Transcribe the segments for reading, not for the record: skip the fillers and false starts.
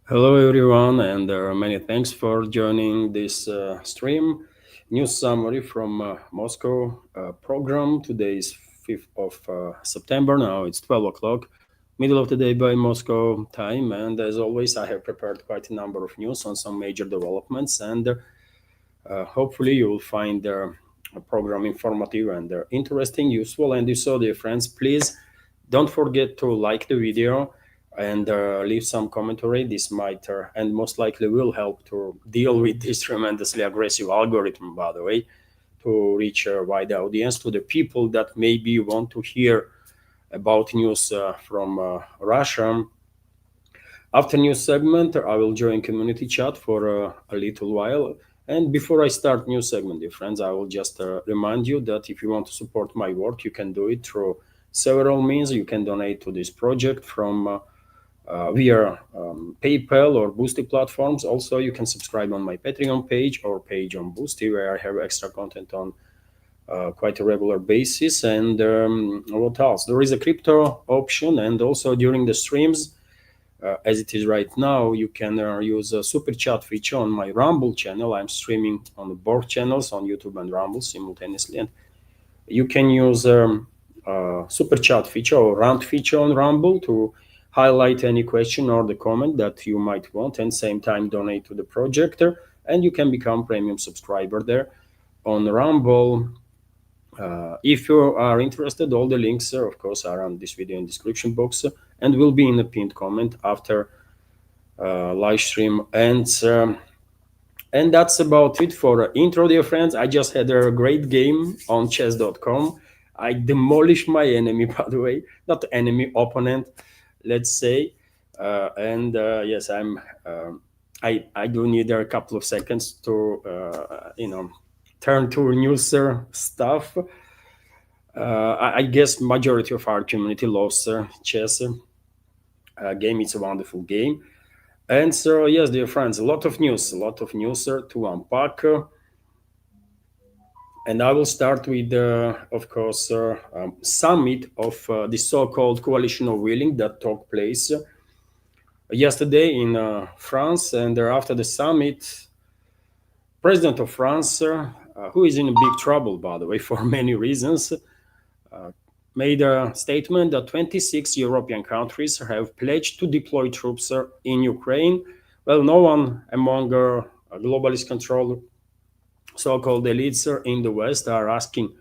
Hello, everyone, and many thanks for joining this stream. News summary from Moscow program. Today is 5th of September. Now it's 12 o'clock, middle of the day by Moscow time. And as always, I have prepared quite a number of news on some major developments. And hopefully, you will find the program informative and interesting, useful. And if so, dear friends, please don't forget to like the video and leave some commentary. This might and most likely will help to deal with this tremendously aggressive algorithm, by the way, to reach a wide audience, to the people that maybe want to hear about news from Russia. After news segment, I will join community chat for a little while. And before I start news segment, dear friends, I will just remind you that if you want to support my work, you can do it through several means. You can donate to this project from via PayPal or Boosty platforms. Also, you can subscribe on my Patreon page or page on Boosty, where I have extra content on quite a regular basis. And what else? There is a crypto option, and also during the streams, as it is right now, you can use a super chat feature on my Rumble channel. I'm streaming on both channels on YouTube and Rumble simultaneously, and you can use super chat feature or rant feature on Rumble to highlight any question or the comment that you might want, and same time donate to the project. And you can become premium subscriber there on Rumble. If you are interested, all the links, of course, are on this video in description box and will be in the pinned comment after live stream ends. And that's about it for intro, dear friends. I just had a great game on chess.com. I demolished my enemy, by the way, not enemy, opponent, let's say. And yes, I do need a couple of seconds to turn to news stuff. I guess majority of our community loves chess game. It's a wonderful game. And so, yes, dear friends, a lot of news to unpack. And I will start with, of course, summit of the so-called coalition of willing that took place yesterday in France. And after the summit, President of France, who is in big trouble, by the way, for many reasons, made a statement that 26 European countries have pledged to deploy troops in Ukraine. Well, no one among globalist controlled so-called elites in the West are asking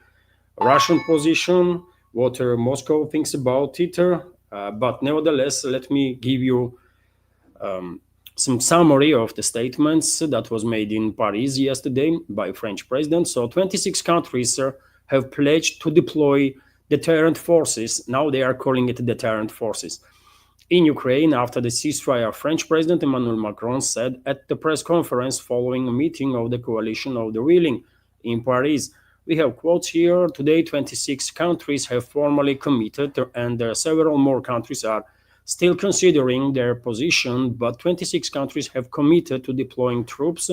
Russian position, what Moscow thinks about it. But nevertheless, let me give you some summary of the statements that was made in Paris yesterday by French president. So 26 countries have pledged to deploy deterrent forces. Now they are calling it deterrent forces in Ukraine after the ceasefire. French President Emmanuel Macron said at the press conference following a meeting of the coalition of the willing in Paris. We have quotes here. Today, 26 countries have formally committed, and several more countries are still considering their position, but 26 countries have committed to deploying troops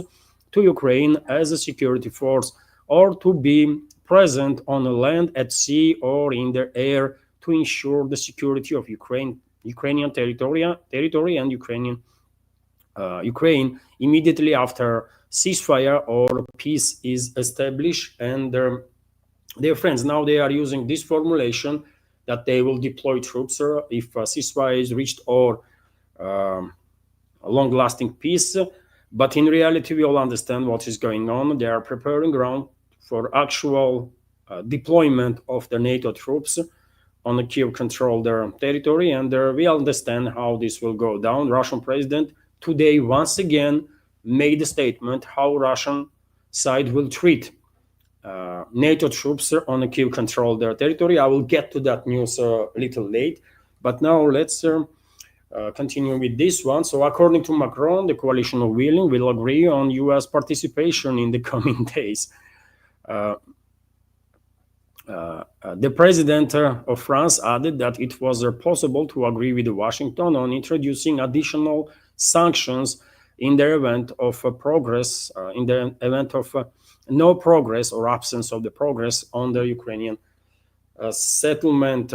to Ukraine as a security force or to be present on the land, at sea, or in the air to ensure the security of Ukrainian territory and Ukraine immediately after ceasefire or peace is established. And their friends now they are using this formulation that they will deploy troops if a ceasefire is reached or a long-lasting peace. But in reality, we all understand what is going on. They are preparing ground for actual deployment of the NATO troops on the Kiev-controlled territory, and we understand how this will go down. Russian president today once again made a statement how Russian side will treat NATO troops on the Kiev-controlled territory. I will get to that news a little late, but now let's continue with this one. So according to Macron, the coalition of willing will agree on U.S. participation in the coming days. The president of France added that it was possible to agree with Washington on introducing additional sanctions in the event of progress, in the event of no progress or absence of the progress on the Ukrainian settlement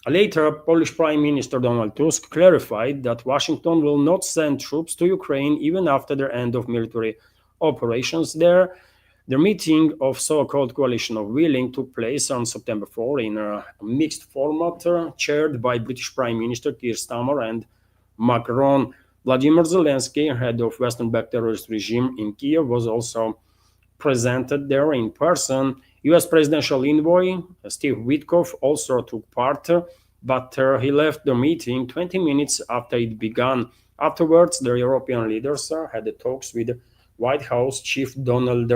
Later, Polish Prime Minister Donald Tusk clarified that Washington will not send troops to Ukraine even after the end of military operations there. The meeting of so-called coalition of willing took place on September 4 in a mixed format, chaired by British Prime Minister Keir Starmer and Macron. Vladimir Zelensky, head of Western-backed terrorist regime in Kiev, was also presented there in person. US presidential envoy Steve Witkoff also took part, but he left the meeting 20 minutes after it began. Afterwards, the European leaders had the talks with White House chief Donald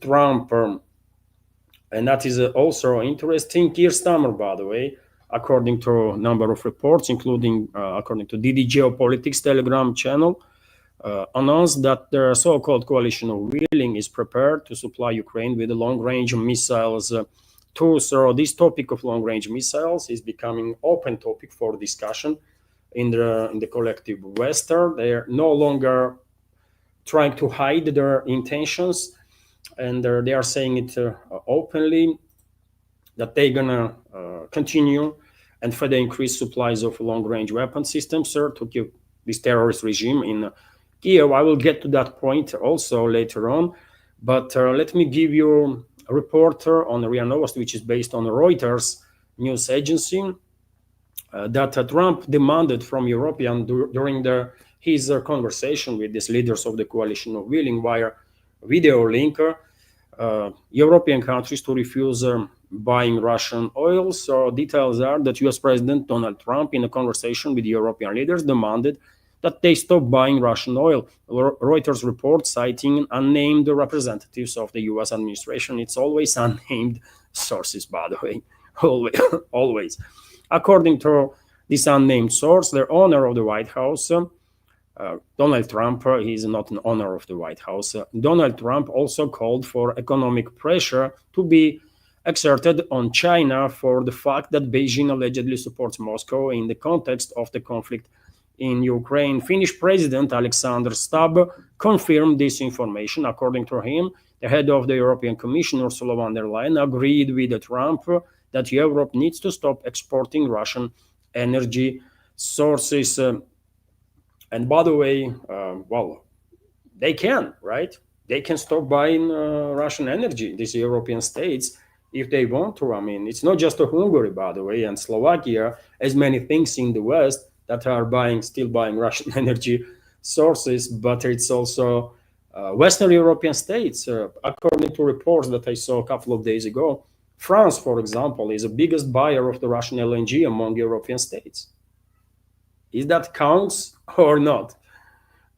Trump. And that is also interesting. Keir Starmer, by the way, according to a number of reports, including according to DD Geopolitics Telegram channel, announced that the so-called coalition of willing is prepared to supply Ukraine with long-range missiles too. So this topic of long-range missiles is becoming open topic for discussion in the collective West. They are no longer trying to hide their intentions, and they are saying it openly that they're gonna continue and further increase supplies of long-range weapon systems to give this terrorist regime in Kiev. I will get to that point also later on, but let me give you a report on RIA Novosti, which is based on Reuters news agency, that Trump demanded from European during his conversation with these leaders of the coalition of willing via video link, European countries to refuse buying Russian oil. So details are that US President Donald Trump, in a conversation with European leaders, demanded that they stop buying Russian oil. Reuters report, citing unnamed representatives of the US administration. It's always unnamed sources, by the way, always. According to this unnamed source, the owner of the White House, Donald Trump, he is not an owner of the White House. Donald Trump also called for economic pressure to be exerted on China for the fact that Beijing allegedly supports Moscow in the context of the conflict in Ukraine. Finnish President Alexander Stubb confirmed this information. According to him, the head of the European Commission, Ursula von der Leyen, agreed with Trump that Europe needs to stop exporting Russian energy sources. And by the way, well, they can, right? They can stop buying Russian energy, these European states, if they want to. I mean, it's not just Hungary, by the way, and Slovakia, as many things in the West that are still buying Russian energy sources, but it's also Western European states. According to reports that I saw a couple of days ago, France, for example, is the biggest buyer of the Russian LNG among European states. Is that counts or not,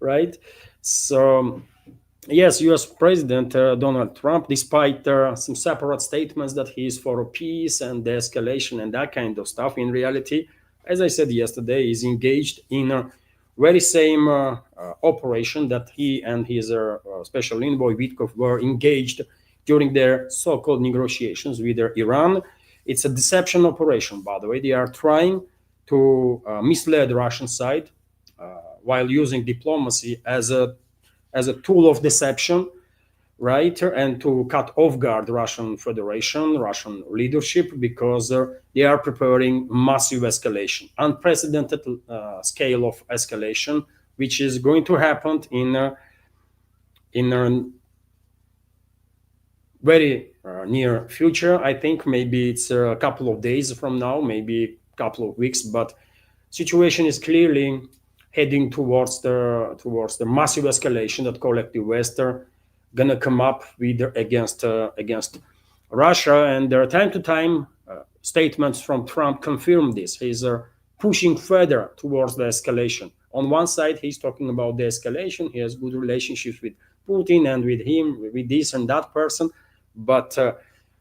right? So, yes, US President Donald Trump, despite some separate statements that he is for peace and de-escalation and that kind of stuff, in reality, as I said yesterday, is engaged in a very same operation that he and his special envoy Witkoff were engaged during their so-called negotiations with Iran. It's a deception operation, by the way. They are trying to mislead the Russian side while using diplomacy as a tool of deception, right? And to cut off guard the Russian Federation, Russian leadership, because they are preparing massive escalation, unprecedented scale of escalation, which is going to happen in a very near future. I think maybe it's a couple of days from now, maybe a couple of weeks, but situation is clearly heading towards the massive escalation that collective West are gonna come up with against Russia. And there are time to time statements from Trump confirm this. He's pushing further towards the escalation. On one side, he's talking about the escalation. He has good relationships with Putin and with him, with this and that person. But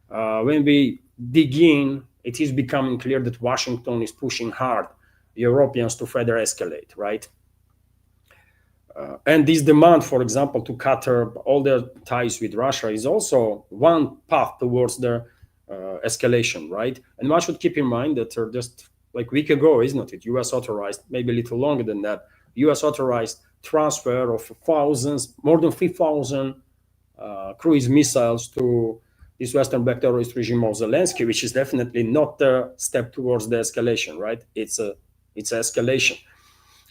when we dig in, it is becoming clear that Washington is pushing hard Europeans to further escalate, right? And this demand, for example, to cut all their ties with Russia is also one path towards the escalation, right? And one should keep in mind that just like a week ago, isn't it? US authorized, maybe a little longer than that, US authorized transfer of thousands, more than 3,000 cruise missiles to this Western-backed terrorist regime of Zelensky, which is definitely not a step towards the escalation, right? It's escalation.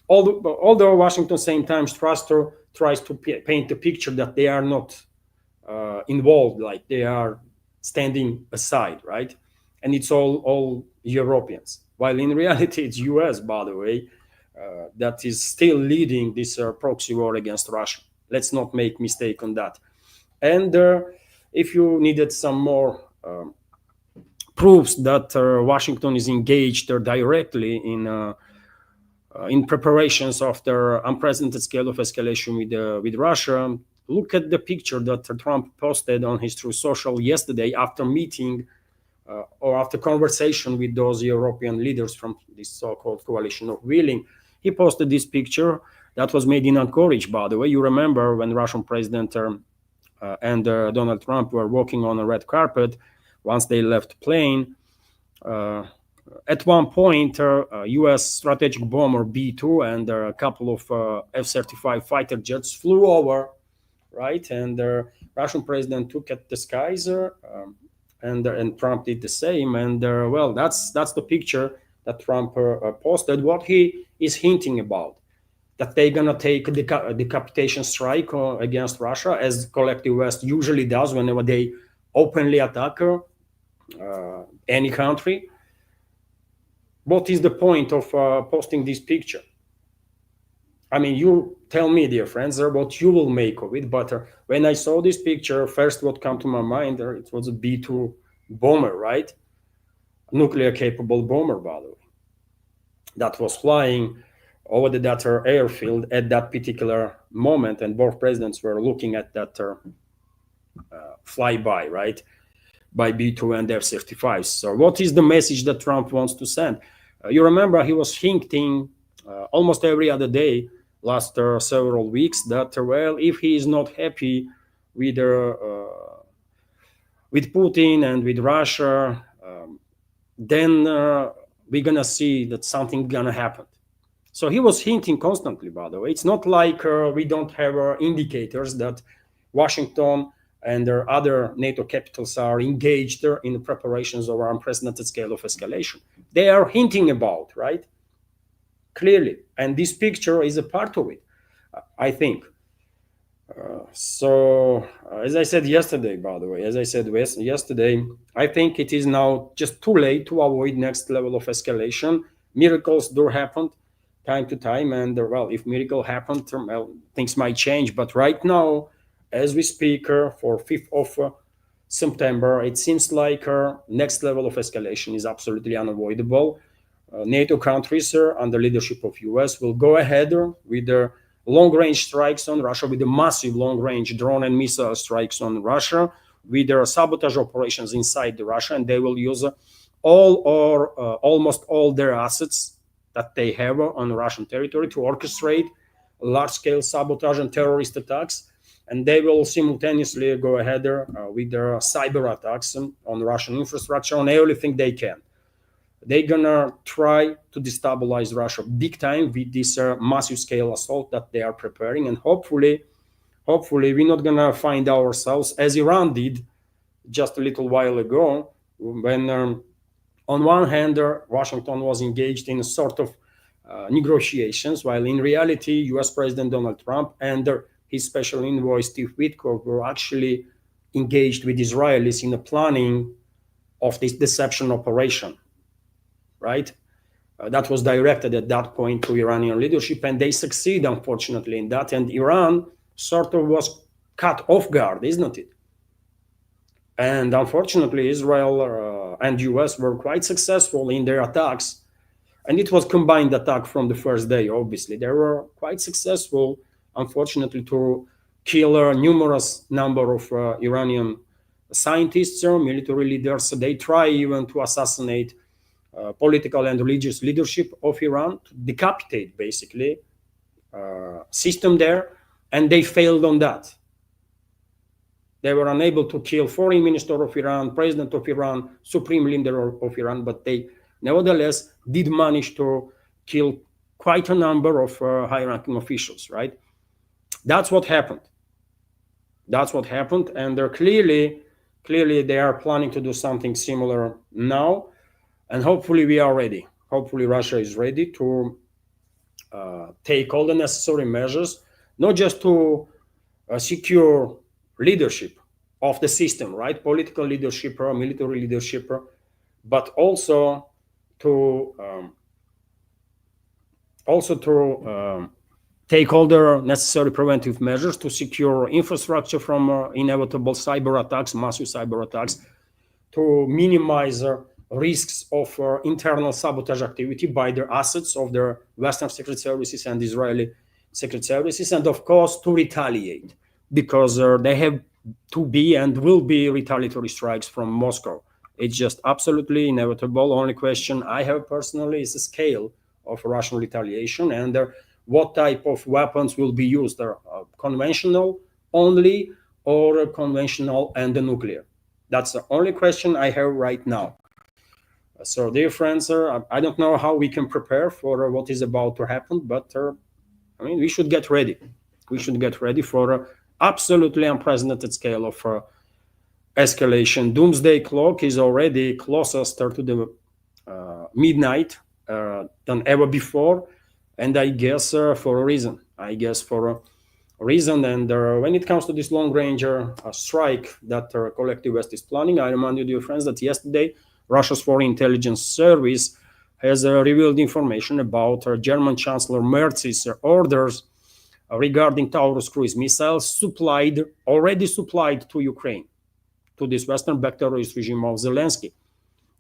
Although Washington same times tries to paint the picture that they are not involved, like they are standing aside, right? And it's all Europeans, while in reality it's US, by the way, that is still leading this proxy war against Russia. Let's not make mistake on that. And if you needed some more proofs that Washington is engaged directly in preparations of their unprecedented scale of escalation with Russia, look at the picture that Trump posted on his Truth Social yesterday after meeting or after conversation with those European leaders from this so-called coalition of willing. He posted this picture that was made in Anchorage, by the way. You remember when Russian President and Donald Trump were walking on a red carpet once they left plane. At one point, U.S. strategic bomber B-2 and a couple of F-35 fighter jets flew over, right? And the Russian president took at the skies, and Trump did the same. And well, that's the picture that Trump posted. What he is hinting about, that they're gonna take a decapitation strike against Russia, as collective West usually does whenever they openly attack any country. What is the point of posting this picture? I mean, you tell me, dear friends, what you will make of it. But when I saw this picture, first what came to my mind, it was a B-2 bomber, right? Nuclear-capable bomber, by the way, that was flying over the that airfield at that particular moment, and both presidents were looking at that flyby, right, by B-2 and F-35. So what is the message that Trump wants to send? You remember he was hinting almost every other day last several weeks that, well, if he is not happy with Putin and with Russia, then we're gonna see that something gonna happen. So he was hinting constantly, by the way. It's not like we don't have indicators that Washington and their other NATO capitals are engaged in the preparations of our unprecedented scale of escalation. They are hinting about, right? Clearly. And this picture is a part of it, I think. So, as I said yesterday, by the way, I think it is now just too late to avoid next level of escalation. Miracles do happen time to time, and well, if miracle happened, well, things might change. But right now, as we speak, for 5th of September, it seems like next level of escalation is absolutely unavoidable. NATO countries under leadership of US will go ahead with their long-range strikes on Russia, with the massive long-range drone and missile strikes on Russia, with their sabotage operations inside Russia, and they will use all or almost all their assets that they have on Russian territory to orchestrate large-scale sabotage and terrorist attacks. And they will simultaneously go ahead with their cyber attacks on Russian infrastructure, on everything they can. They're gonna try to destabilize Russia big time with this massive scale assault that they are preparing. And hopefully we're not gonna find ourselves as Iran did just a little while ago, when on one hand, Washington was engaged in a sort of negotiations, while in reality, US President Donald Trump and his special envoy, Steve Witkoff, were actually engaged with Israelis in the planning of this deception operation, right? That was directed at that point to Iranian leadership, and they succeed, unfortunately, in that. And Iran sort of was caught off guard, isn't it? And unfortunately, Israel and US were quite successful in their attacks. And it was combined attack from the first day, obviously. They were quite successful, unfortunately, to kill a numerous number of Iranian scientists or military leaders. They try even to assassinate political and religious leadership of Iran, to decapitate, basically, system there, and they failed on that. They were unable to kill foreign minister of Iran, president of Iran, supreme leader of Iran, but they nevertheless did manage to kill quite a number of high-ranking officials, right? That's what happened. And they're clearly Clearly, they are planning to do something similar now, and hopefully we are ready. Hopefully Russia is ready to take all the necessary measures, not just to secure leadership of the system, right? Political leadership or military leadership, but to also to take all the necessary preventive measures to secure infrastructure from inevitable cyber attacks, massive cyber attacks, to minimize risks of internal sabotage activity by the assets of their Western secret services and Israeli secret services, and of course to retaliate, because they have to be and will be retaliatory strikes from Moscow. It's just absolutely inevitable. Only question I have personally is the scale of Russian retaliation and what type of weapons will be used. Conventional only or conventional and the nuclear? That's the only question I have right now. So, dear friends, I don't know how we can prepare for what is about to happen, but I mean, we should get ready. We should get ready for absolutely unprecedented scale of escalation. Doomsday clock is already closest to the midnight than ever before, and I guess for a reason. I guess for a reason. And when it comes to this long range strike that collective West is planning, I remind you, dear friends, that yesterday Russia's Foreign Intelligence Service has revealed information about German Chancellor Merz's orders regarding Taurus cruise missiles already supplied to Ukraine, to this Western-backed terrorist regime of Zelensky.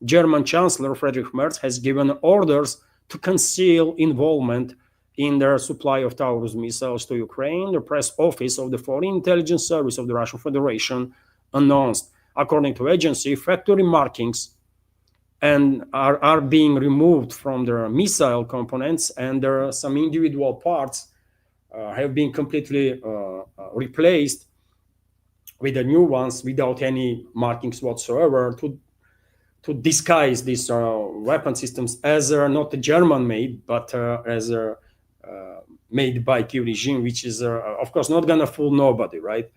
German Chancellor Friedrich Merz has given orders to conceal involvement in their supply of Taurus missiles to Ukraine. The press office of the Foreign Intelligence Service of the Russian Federation announced, according to agency, factory markings and are being removed from their missile components, and some individual parts have been completely replaced with the new ones without any markings whatsoever to disguise these weapon systems as not German made, but as made by Kiev regime, which is of course not gonna fool nobody, right?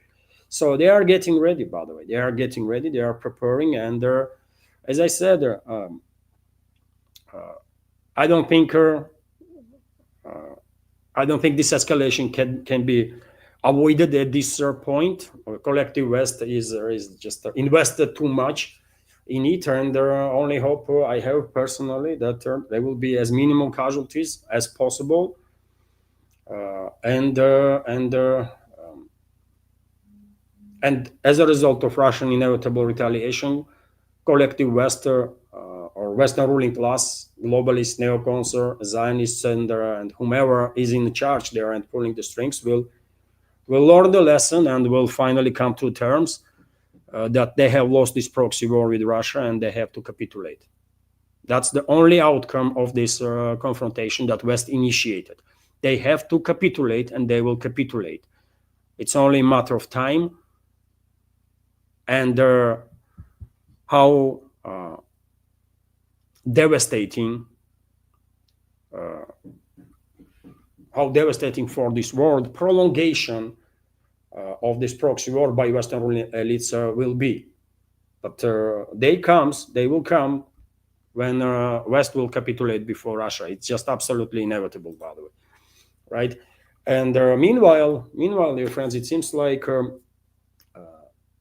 So they are getting ready. By the way, they are getting ready. They are preparing, and as I said, I don't think this escalation can be avoided at this point. Collective West is just invested too much in it, and only hope I have personally that there will be as minimum casualties as possible, and as a result of Russian inevitable retaliation, collective West or Western ruling class, globalists, neocons, Zionists, and whomever is in charge there and pulling the strings will learn the lesson and will finally come to terms that they have lost this proxy war with Russia and they have to capitulate. That's the only outcome of this confrontation that West initiated. They have to capitulate, and they will capitulate. It's only a matter of time, and how devastating for this world prolongation of this proxy war by Western ruling elites will be. But they will come when West will capitulate before Russia. It's just absolutely inevitable, by the way, right? And meanwhile, dear friends, it seems like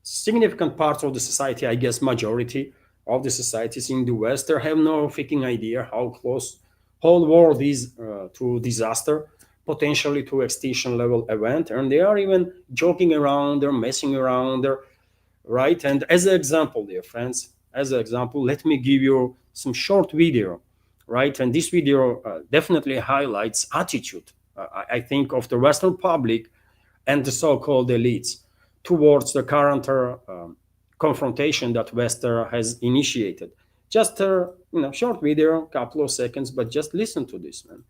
significant parts of the society, I guess majority of the societies in the West, they have no freaking idea how close whole world is to disaster, potentially to extinction level event, and they are even joking around, they're messing around, right? And as an example, dear friends, let me give you some short video, right? And this video definitely highlights attitude, I think, of the Western public and the so-called elites towards the current confrontation that West has initiated. Just a short video, couple of seconds, but just listen to this, man.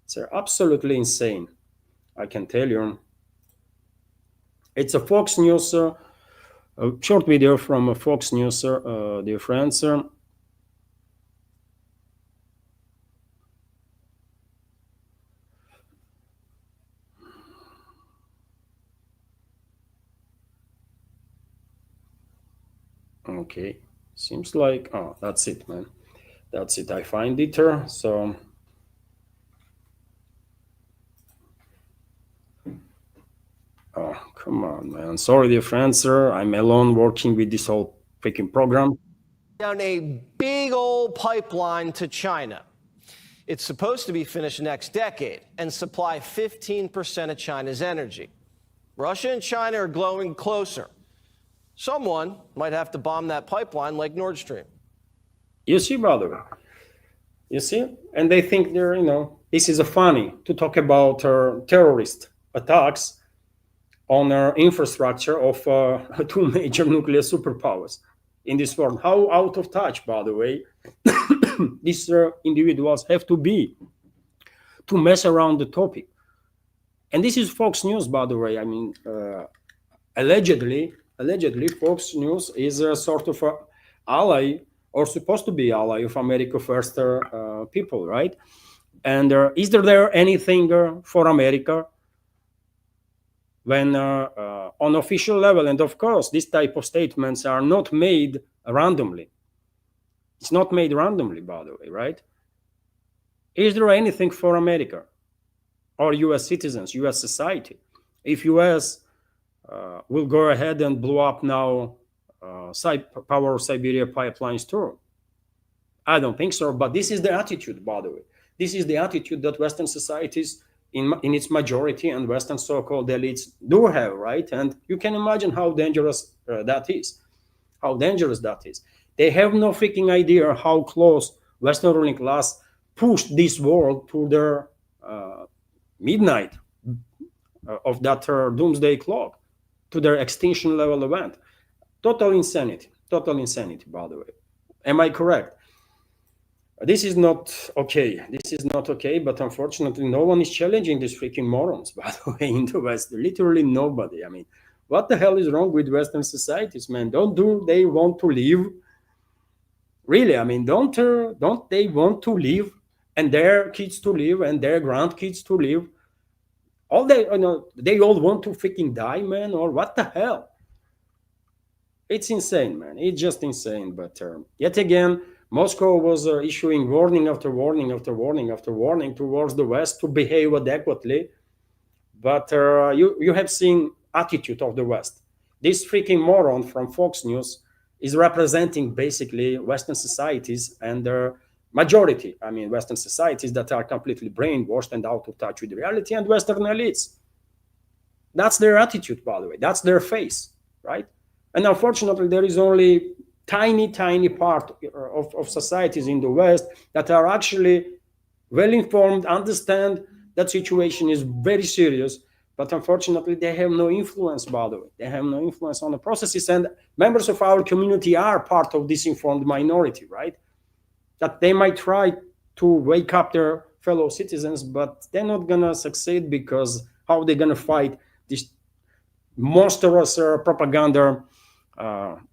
It's absolutely insane, I can tell you. It's a Fox News, a short video from Fox News, dear friends. Okay, seems like, oh, that's it, man. That's it. I find it. So, oh, come on, man. Sorry, dear friends, sir. I'm alone working with this whole freaking program. Down a big old pipeline to China. It's supposed to be finished next decade and supply 15% of China's energy. Russia and China are glowing closer. Someone might have to bomb that pipeline like Nord Stream. You see, brother. You see? And they think they're, this is a funny to talk about terrorist attacks on our infrastructure of two major nuclear superpowers in this world. How out of touch, by the way, these individuals have to be to mess around the topic. And this is Fox News, by the way. I mean, allegedly, Fox News is a sort of a ally, or supposed to be ally of America First people, right? And is there anything for America when on official level? And of course, this type of statements are not made randomly. It's not made randomly, by the way, right? Is there anything for America or US citizens, US society, if US will go ahead and blow up now power Siberia pipelines too? I don't think so, but this is the attitude, by the way. This is the attitude that Western societies in its majority and Western so-called elites do have, right? And you can imagine how dangerous that is. How dangerous that is. They have no freaking idea how close Western ruling class pushed this world to their midnight of that doomsday clock, to their extinction level event. Total insanity, by the way. Am I correct? This is not okay. This is not okay, but unfortunately, no one is challenging these freaking morons, by the way, in the West. Literally nobody. I mean, what the hell is wrong with Western societies, man? Do they want to live? Really, I mean, don't they want to live, and their kids to live, and their grandkids to live? They all want to freaking die, man, or what the hell? It's insane, man. It's just insane. But yet again, Moscow was issuing warning after warning after warning after warning towards the West to behave adequately. But you have seen attitude of the West. This freaking moron from Fox News is representing basically Western societies and their majority. I mean, Western societies that are completely brainwashed and out of touch with reality, and Western elites. That's their attitude, by the way. That's their face, right? And unfortunately, there is only tiny part of societies in the West that are actually well-informed, understand that situation is very serious, but unfortunately, they have no influence, by the way. They have no influence on the processes, and members of our community are part of this informed minority, right? That they might try to wake up their fellow citizens, but they're not going to succeed, because how are they going to fight these monstrous propaganda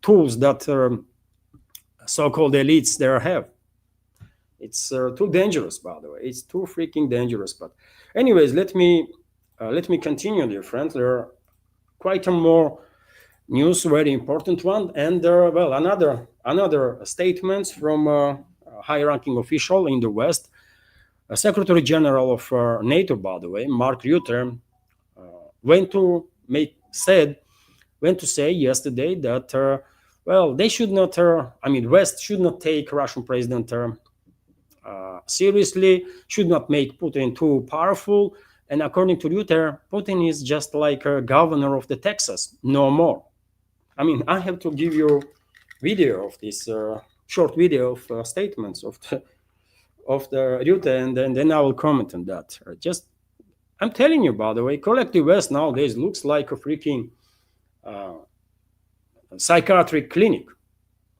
tools that so-called elites there have? It's too dangerous, by the way. It's too freaking dangerous. But anyways, let me continue, dear friends. There are quite a more news, very important one, and well, another statements from a high-ranking official in the West, Secretary General of NATO, by the way, Mark Rutte, went to say yesterday that well, they should not. West should not take Russian President seriously. Should not make Putin too powerful. And according to Rutte, Putin is just like a governor of the Texas, no more. I mean, I have to give you video of this short video of statements of the Rutte, and then I will comment on that. I'm telling you, by the way, collective West nowadays looks like a freaking psychiatric clinic.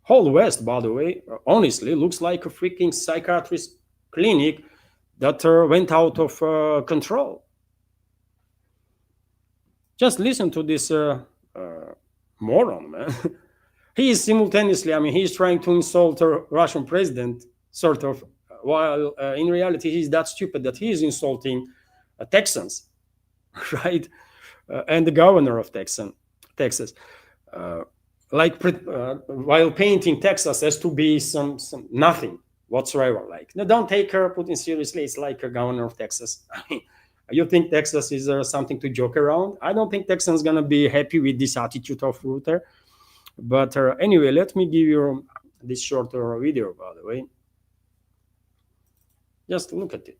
Whole West, by the way, honestly looks like a freaking psychiatrist clinic that went out of control. Just listen to this moron, man. He is simultaneously, he's trying to insult a Russian president, sort of, while in reality he's that stupid that he is insulting Texans, right? And the governor of Texas. like while painting Texas as to be some nothing whatsoever. Like, no, don't take Putin seriously. It's like a governor of Texas. I mean, you think Texas is something to joke around? I don't think Texans gonna be happy with this attitude of Rutte. But anyway, let me give you this short video, by the way. Just look at it.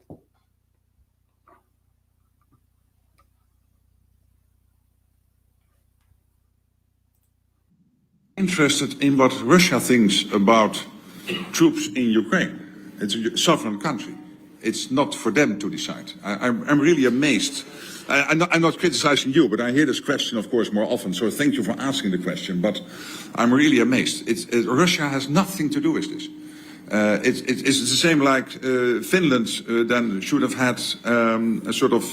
Interested in what Russia thinks about troops in Ukraine. It's a sovereign country. It's not for them to decide. I'm really amazed. I'm not criticizing you, but I hear this question, of course, more often. So thank you for asking the question. But I'm really amazed. Russia has nothing to do with this. It's the same like Finland then should have had a sort of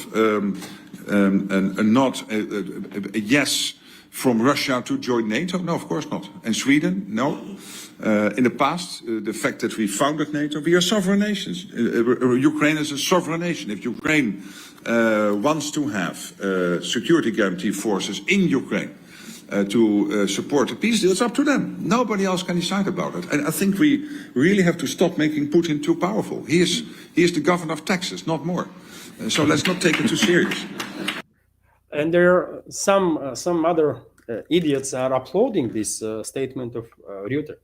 a nod, a yes from Russia to join NATO? No, of course not. And Sweden? No. In the past, the fact that we founded NATO, we are sovereign nations. Ukraine is a sovereign nation. If Ukraine wants to have security guarantee forces in Ukraine to support the peace deal, it's up to them. Nobody else can decide about it. And I think we really have to stop making Putin too powerful. He is the governor of Texas, not more. So let's not take it too serious. And there are some other idiots are uploading this statement of Rutte.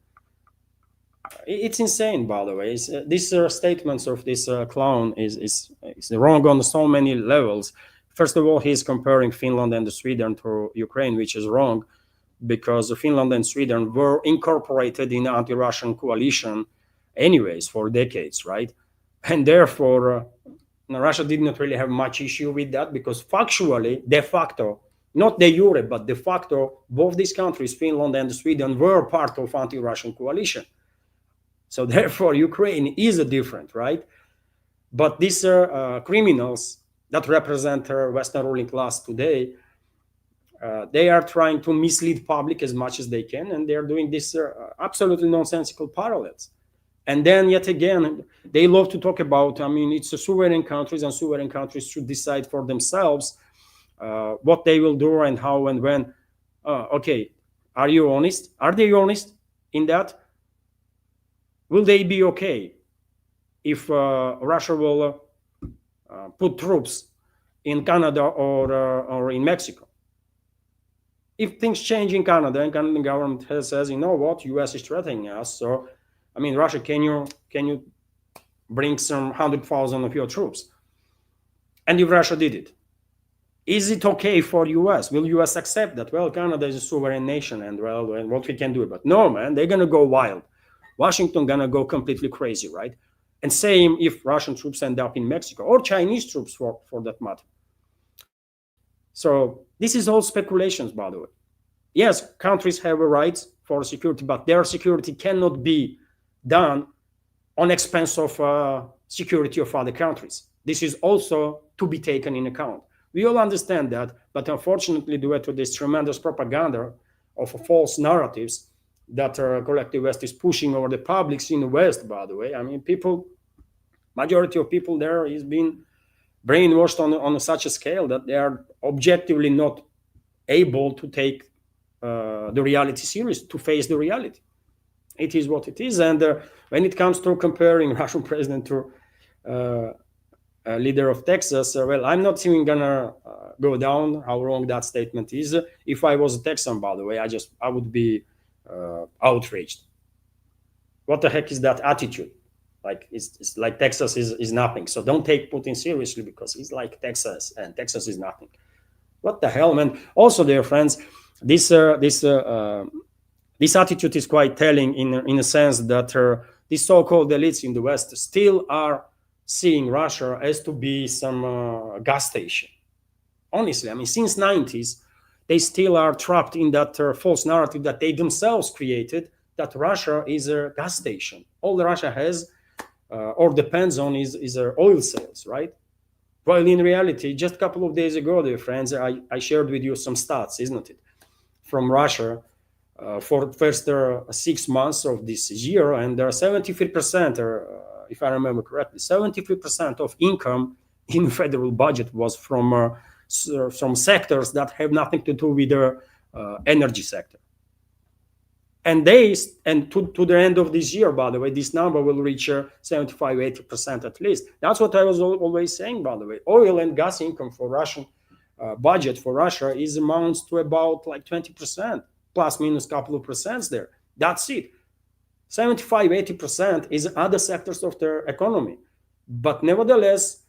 It's insane, by the way. These statements of this clown is wrong on so many levels. First of all, he's comparing Finland and Sweden to Ukraine, which is wrong, because Finland and Sweden were incorporated in the anti-Russian coalition anyways for decades, right? And therefore, Russia did not really have much issue with that, because factually, de facto, not de jure, but de facto, both these countries, Finland and Sweden, were part of anti-Russian coalition. So therefore, Ukraine is different, right? But these criminals that represent Western ruling class today, they are trying to mislead public as much as they can, and they are doing this absolutely nonsensical parallels. And then yet again, they love to talk about, I mean, it's a sovereign countries, and sovereign countries should decide for themselves what they will do and how and when. Okay, are you honest? Are they honest in that? Will they be okay if Russia will put troops in Canada or in Mexico? If things change in Canada and Canadian government says, you know what, US is threatening us, so I mean, Russia, can you bring some 100,000 of your troops? And if Russia did it, is it okay for US? Will US accept that? Well, Canada is a sovereign nation, and well, and what we can do about it? No, man, they're gonna go wild. Washington gonna go completely crazy, right? And same if Russian troops end up in Mexico, or Chinese troops for that matter. So this is all speculations, by the way. Yes, countries have a right for security, but their security cannot be done on expense of security of other countries. This is also to be taken in account. We all understand that, but unfortunately, due to this tremendous propaganda of false narratives that collective West is pushing over the publics in the West, by the way, I mean, majority of people there is being brainwashed on such a scale that they are objectively not able to take the reality serious, to face the reality. It is what it is. And when it comes to comparing Russian president to leader of Texas, well, I'm not even gonna go down how wrong that statement is. If I was a Texan, by the way, I would be outraged. What the heck is that attitude? Like it's like Texas is nothing. So don't take Putin seriously because he's like Texas, and Texas is nothing. What the hell, man? Also, dear friends, this attitude is quite telling in a sense that these so-called elites in the West still are seeing Russia as to be some gas station. Honestly, I mean, since 90s, they still are trapped in that false narrative that they themselves created, that Russia is a gas station. All Russia has or depends on is oil sales, right? While in reality, just a couple of days ago, dear friends, I shared with you some stats, isn't it, from Russia for the first 6 months of this year, and there are 73%, if I remember correctly, 73% of income in the federal budget was from sectors that have nothing to do with the energy sector. And to the end of this year, by the way, this number will reach 75-80% at least. That's what I was always saying, by the way. Oil and gas income for Russian budget for Russia is amounts to about like 20%, plus minus couple of percents there. That's it. 75-80% is other sectors of their economy. But nevertheless,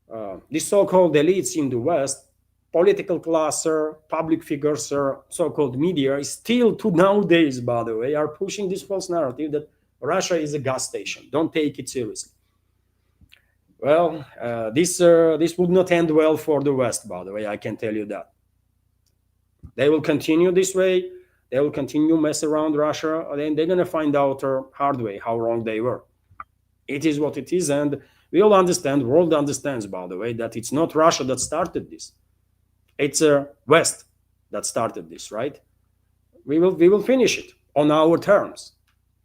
the so-called elites in the West, political class, public figures, so-called media, is still to nowadays, by the way, are pushing this false narrative that Russia is a gas station. Don't take it seriously. Well, this would not end well for the West, by the way, I can tell you that. They will continue this way. They will continue mess around Russia, and then they're going to find out hard way how wrong they were. It is what it is, and we all understand, the world understands, by the way, that it's not Russia that started this. It's West that started this, right? We will finish it on our terms.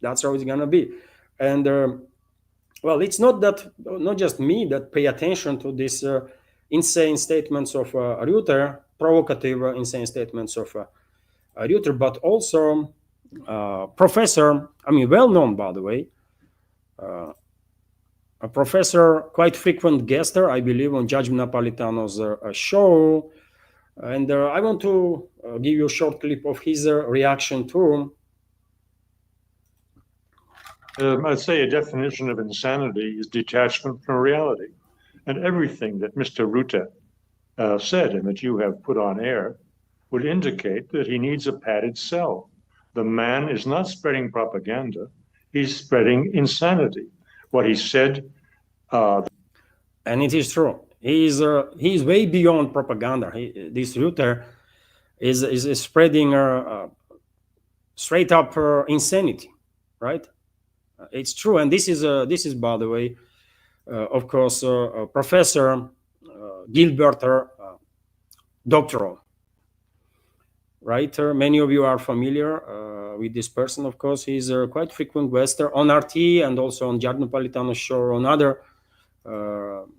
That's how it's going to be. And well, it's not just me that pay attention to these insane statements of Rutte, provocative insane statements of Rutte, but also professor, I mean, well known, by the way, a professor, quite frequent guester, I believe, on Judge Napolitano's show. And I want to give you a short clip of his reaction to. I'd say a definition of insanity is detachment from reality. And everything that Mr. Rutte said and that you have put on air would indicate that he needs a padded cell. The man is not spreading propaganda, he's spreading insanity. What he said. And it is true. He's way beyond propaganda. This Rutte is spreading straight up insanity, right? It's true, and this is by the way, of course, Professor Gilbert, doctoral, right? Many of you are familiar with this person. Of course, he's a quite frequent guest on RT and also on Judge Napolitano's show on other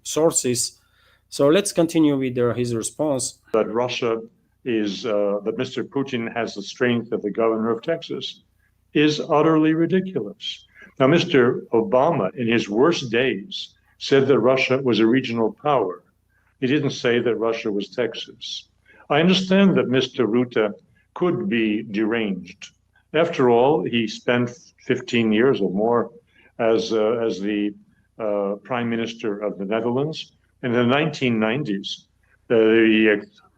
sources. So let's continue with his response. That Russia is, that Mr. Putin has the strength of the governor of Texas is utterly ridiculous. Now, Mr. Obama, in his worst days, said that Russia was a regional power. He didn't say that Russia was Texas. I understand that Mr. Rutte could be deranged. After all, he spent 15 years or more as the Prime Minister of the Netherlands. In the 1990s,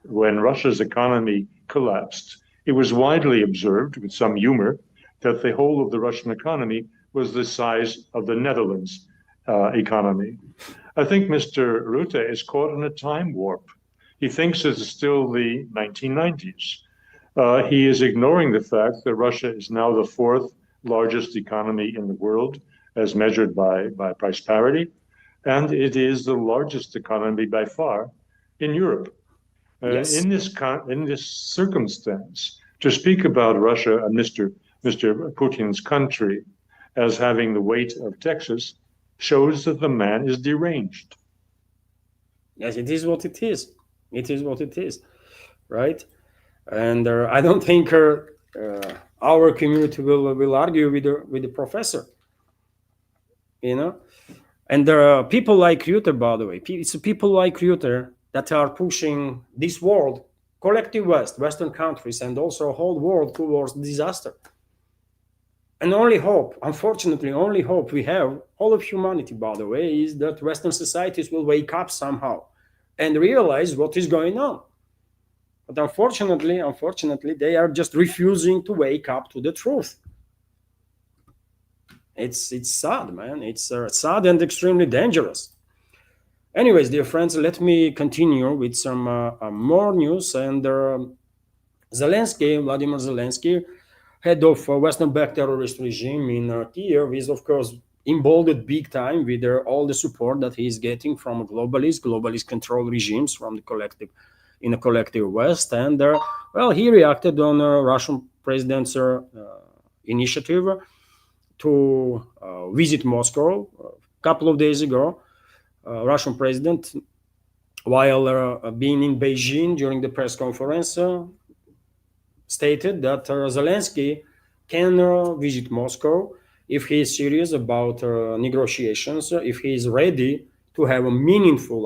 when Russia's economy collapsed, it was widely observed, with some humor, that the whole of the Russian economy was the size of the Netherlands economy. I think Mr. Rutte is caught in a time warp. He thinks it's still the 1990s. He is ignoring the fact that Russia is now the fourth largest economy in the world, as measured by price parity, and it is the largest economy by far in Europe. Yes. In this circumstance, to speak about Russia and Mr. Putin's country as having the weight of Texas shows that the man is deranged. Yes, it is what it is. It is what it is, right? And I don't think our community will argue with the professor, you know. And there are people like Rutte, by the way. It's people like Rutte that are pushing this world, collective West, Western countries, and also whole world towards disaster. And only hope, unfortunately, only hope we have, all of humanity, by the way, is that Western societies will wake up somehow and realize what is going on. But unfortunately, they are just refusing to wake up to the truth. It's sad, man. It's sad and extremely dangerous. Anyways, dear friends, let me continue with some more news. And Vladimir Zelensky, head of Western-backed terrorist regime in Kiev, is, of course, emboldened big time with all the support that he is getting from globalist control regimes from the collective West. And well, he reacted on Russian president's initiative to visit Moscow a couple of days ago. Russian president, while being in Beijing during the press conference, stated that Zelensky can visit Moscow if he is serious about negotiations, if he is ready to have a meaningful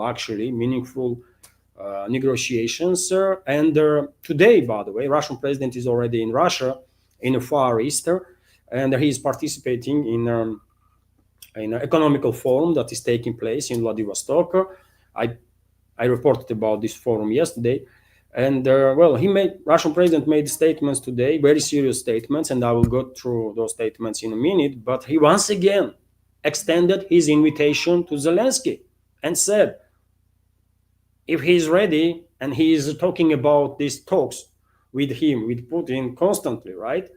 negotiations. And today, by the way, Russian president is already in Russia, in the Far East, and he is participating in an economical forum that is taking place in Vladivostok. I reported about this forum yesterday. And Russian president made statements today, very serious statements, and I will go through those statements in a minute. But he once again extended his invitation to Zelensky and said, if he is ready, and he is talking about these talks with him, with Putin constantly, right?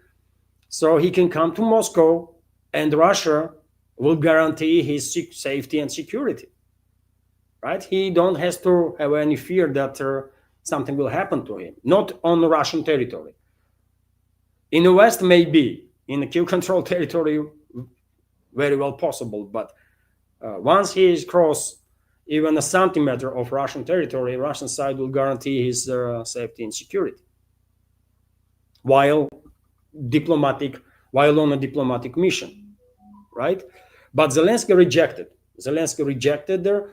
So he can come to Moscow, and Russia will guarantee his safety and security, right? He don't have to have any fear that something will happen to him, not on Russian territory. In the West, maybe, in the Kiev-controlled territory, very well possible, but once he is crossed even a centimeter of Russian territory, Russian side will guarantee his safety and security, while on a diplomatic mission, right? But Zelensky rejected their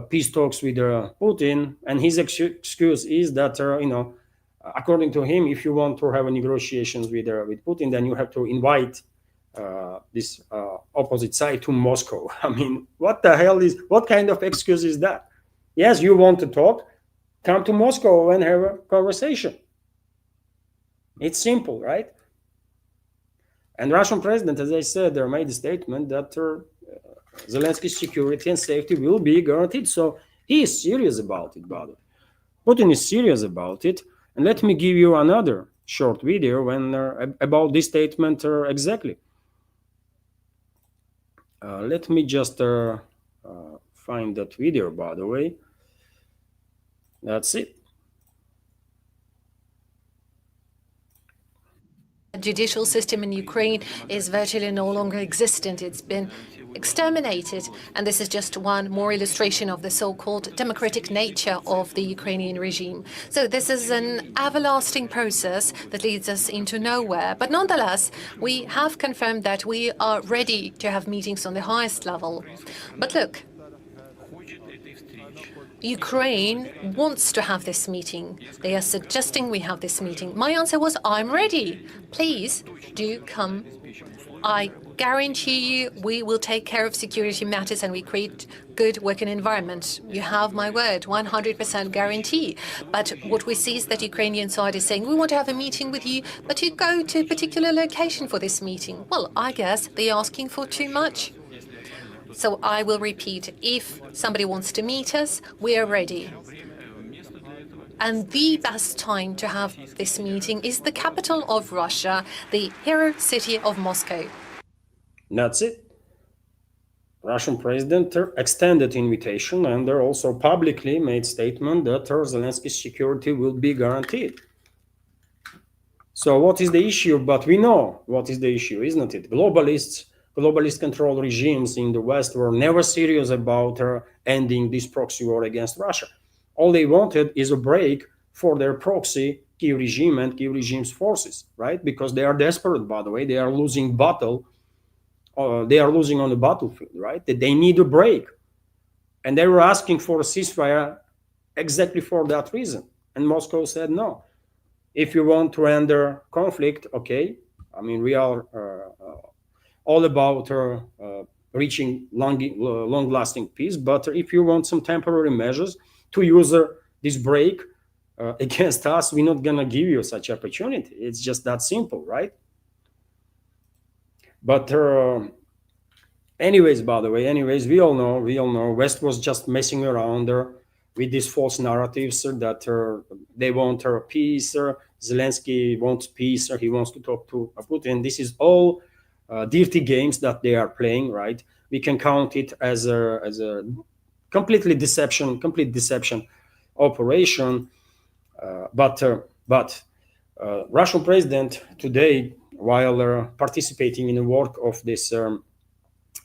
peace talks with Putin, and his excuse is that according to him, if you want to have negotiations with Putin, then you have to invite this opposite side to Moscow. I mean, what kind of excuse is that? Yes, you want to talk, come to Moscow and have a conversation. It's simple, right? And Russian president, as I said, made a statement that Zelensky's security and safety will be guaranteed. So he is serious about it, brother. Putin is serious about it. And let me give you another short video about this statement exactly. Let me just find that video, by the way. That's it. The judicial system in Ukraine is virtually no longer existent. It's been exterminated. And this is just one more illustration of the so-called democratic nature of the Ukrainian regime. So this is an everlasting process that leads us into nowhere. But nonetheless, we have confirmed that we are ready to have meetings on the highest level. But look, Ukraine wants to have this meeting. They are suggesting we have this meeting. My answer was, I'm ready. Please do come. I guarantee you we will take care of security matters and we create good working environment. You have my word, 100% guarantee. But what we see is that Ukrainian side is saying, we want to have a meeting with you, but you go to a particular location for this meeting. Well, I guess they're asking for too much. So I will repeat, if somebody wants to meet us, we are ready. And the best time to have this meeting is the capital of Russia, the hero city of Moscow. That's it. Russian president extended invitation, and they also publicly made statement that Zelensky's security will be guaranteed. So what is the issue? But we know what is the issue, isn't it? Globalist control regimes in the West were never serious about ending this proxy war against Russia. All they wanted is a break for their proxy Kiev regime and Kiev regime's forces, right? Because they are desperate, by the way. They are losing battle. They are losing on the battlefield, right? They need a break. And they were asking for a ceasefire exactly for that reason. And Moscow said, no. If you want to end the conflict, okay. I mean, we are all about reaching long-lasting peace. But if you want some temporary measures to use this break against us, we're not going to give you such opportunity. It's just that simple, right? But anyways, by the way, we all know West was just messing around with these false narratives that they want peace. Zelensky wants peace. He wants to talk to Putin. This is all dirty games that they are playing, right? We can count it as a complete deception operation. But Russian president today, while participating in the work of this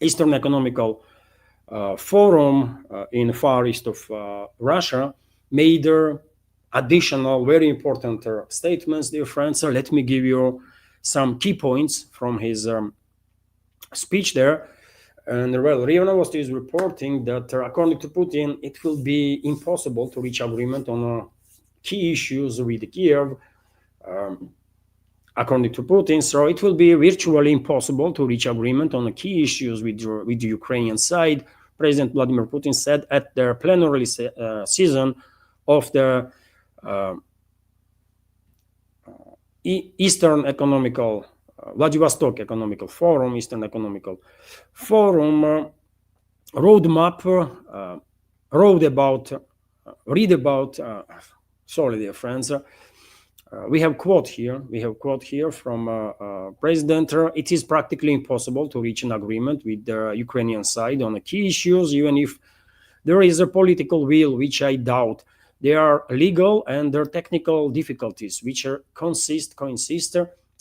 Eastern Economical Forum in the Far East of Russia, made additional very important statements, dear friends. So let me give you some key points from his speech there. And well, RIA Novosti is reporting that according to Putin, it will be impossible to reach agreement on key issues with Kiev. According to Putin, so it will be virtually impossible to reach agreement on the key issues with the Ukrainian side. President Vladimir Putin said at their plenary season of the Eastern Economical Vladivostok Economical Forum, Eastern Economical Forum roadmap, read about. Sorry, dear friends. We have quote here. We have quote here from President. It is practically impossible to reach an agreement with the Ukrainian side on the key issues, even if there is a political will, which I doubt. There are legal and there are technical difficulties, which consist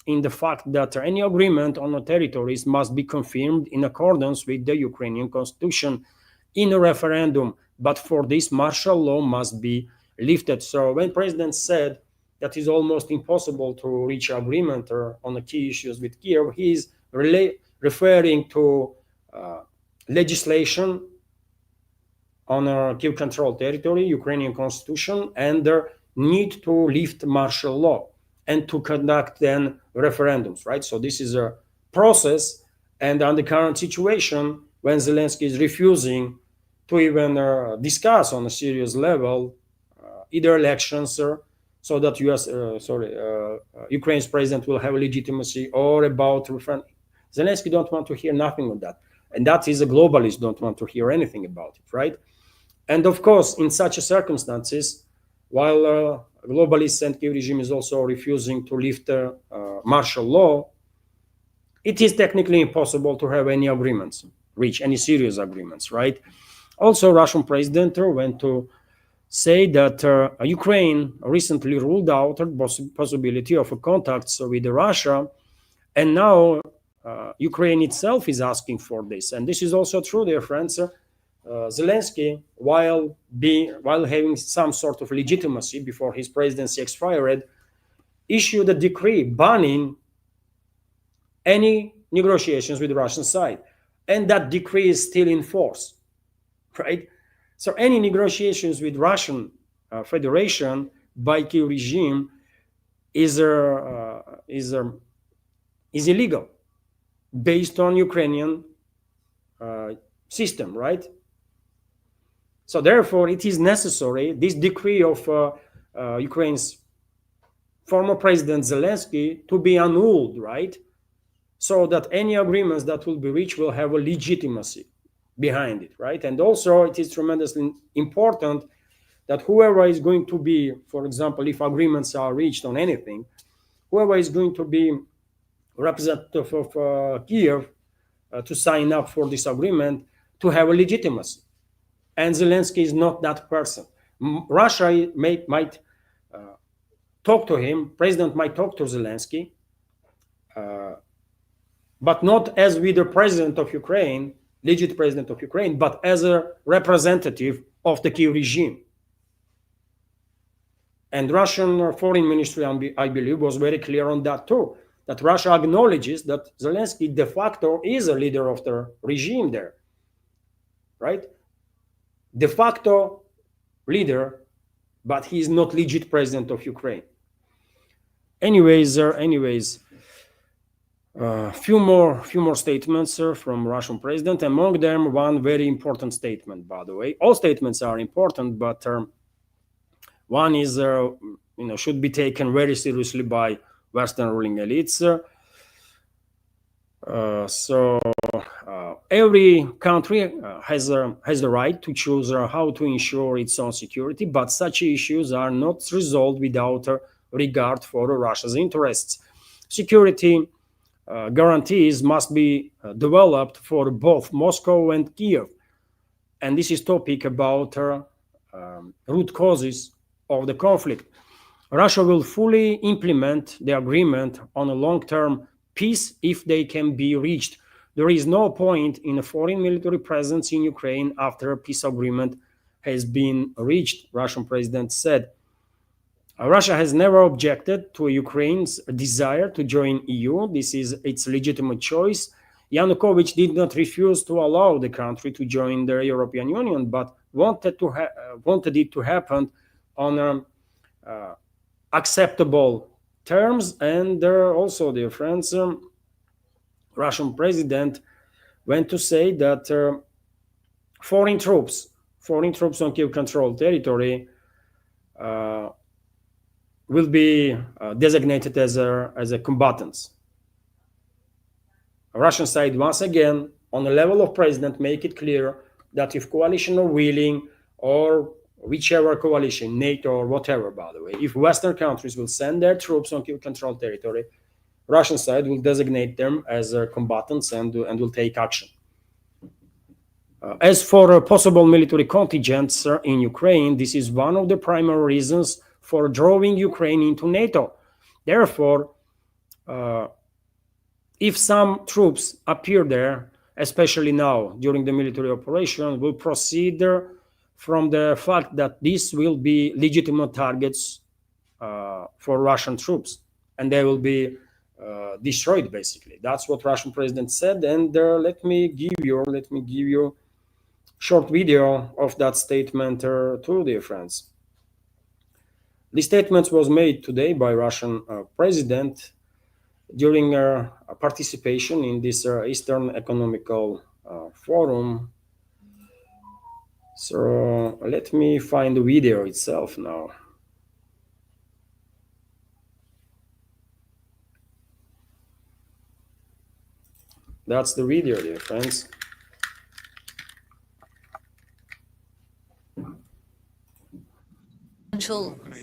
in the fact that any agreement on the territories must be confirmed in accordance with the Ukrainian constitution in a referendum. But for this, martial law must be lifted. So when President said that is almost impossible to reach agreement on the key issues with Kiev, he is referring to legislation on Kiev controlled territory, Ukrainian constitution, and the need to lift martial law and to conduct then referendums, right? So this is a process, and on the current situation, when Zelensky is refusing to even discuss on a serious level either elections so that Ukraine's president will have legitimacy, or about referendum. Zelensky don't want to hear nothing of that. And that is a globalist don't want to hear anything about it, right? And of course, in such circumstances, while globalists and Kiev regime is also refusing to lift martial law, it is technically impossible to have any agreements, reach any serious agreements, right? Also, Russian president went to say that Ukraine recently ruled out the possibility of contacts with Russia, and now Ukraine itself is asking for this. And this is also true, dear friends. Zelensky, while having some sort of legitimacy before his presidency expired, issued a decree banning any negotiations with the Russian side. And that decree is still in force, right? So any negotiations with Russian Federation by Kiev regime is illegal based on Ukrainian system, right? So therefore, it is necessary, this decree of Ukraine's former President Zelensky to be annulled, right? So that any agreements that will be reached will have a legitimacy behind it, right? And also, it is tremendously important that whoever is going to be, for example, if agreements are reached on anything, whoever is going to be representative of Kiev to sign up for this agreement to have a legitimacy. And Zelensky is not that person. Russia might talk to him, president might talk to Zelensky, but not as with the president of Ukraine, legit president of Ukraine, but as a representative of the Kiev regime. And Russian foreign ministry, I believe, was very clear on that too, that Russia acknowledges that Zelensky de facto is a leader of the regime there, right? De facto leader, but he is not legit president of Ukraine. Anyways, few more statements from Russian president. Among them, one very important statement, by the way. All statements are important, but one is, should be taken very seriously by Western ruling elites. Every country has the right to choose how to ensure its own security, but such issues are not resolved without regard for Russia's interests. Security guarantees must be developed for both Moscow and Kiev. And this is topic about root causes of the conflict. Russia will fully implement the agreement on a long-term peace if they can be reached. There is no point in a foreign military presence in Ukraine after a peace agreement has been reached, Russian president said. Russia has never objected to Ukraine's desire to join EU. This is its legitimate choice. Yanukovych did not refuse to allow the country to join the European Union, but wanted it to happen on acceptable terms. And also, dear friends, Russian president went to say that foreign troops on Kiev-controlled territory will be designated as a combatants. Russian side once again, on the level of president, make it clear that if coalition are willing, or whichever coalition, NATO or whatever, by the way, if Western countries will send their troops on Kiev-controlled territory, Russian side will designate them as combatants and will take action. As for possible military contingents in Ukraine, this is one of the primary reasons for drawing Ukraine into NATO. Therefore, if some troops appear there, especially now during the military operation, will proceed from the fact that this will be legitimate targets for Russian troops, and they will be destroyed. Basically, that's what Russian president said. And let me give you short video of that statement too, dear friends. The statement was made today by Russian president during a participation in this Eastern Economical Forum. So let me find the video itself now. That's the video, dear friends.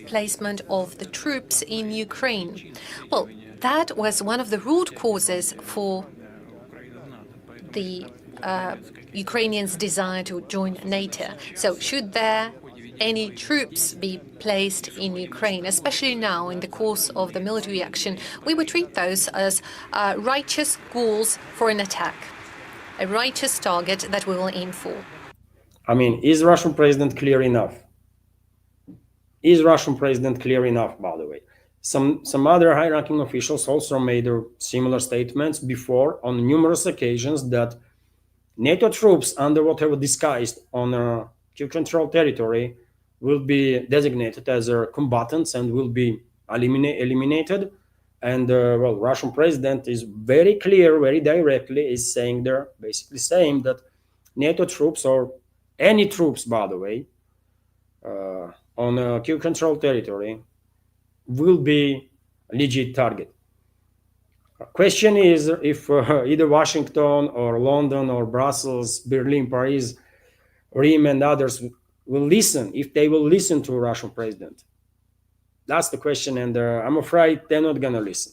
Placement of the troops in Ukraine. Well, that was one of the root causes for the Ukrainians' desire to join NATO. So should there any troops be placed in Ukraine, especially now in the course of the military action, we would treat those as righteous goals for an attack, a righteous target that we will aim for. I mean, is Russian president clear enough? Is Russian president clear enough, by the way? Some other high-ranking officials also made similar statements before on numerous occasions that NATO troops, under whatever disguised on Kiev-controlled territory, will be designated as combatants and will be eliminated. And well, Russian president is very clear, very directly, is saying there, basically saying that NATO troops, or any troops, by the way, on Kiev-controlled territory, will be a legit target. Question is if either Washington or London or Brussels, Berlin, Paris, Rome and others will listen, if they will listen to Russian president. That's the question, and I'm afraid they're not going to listen.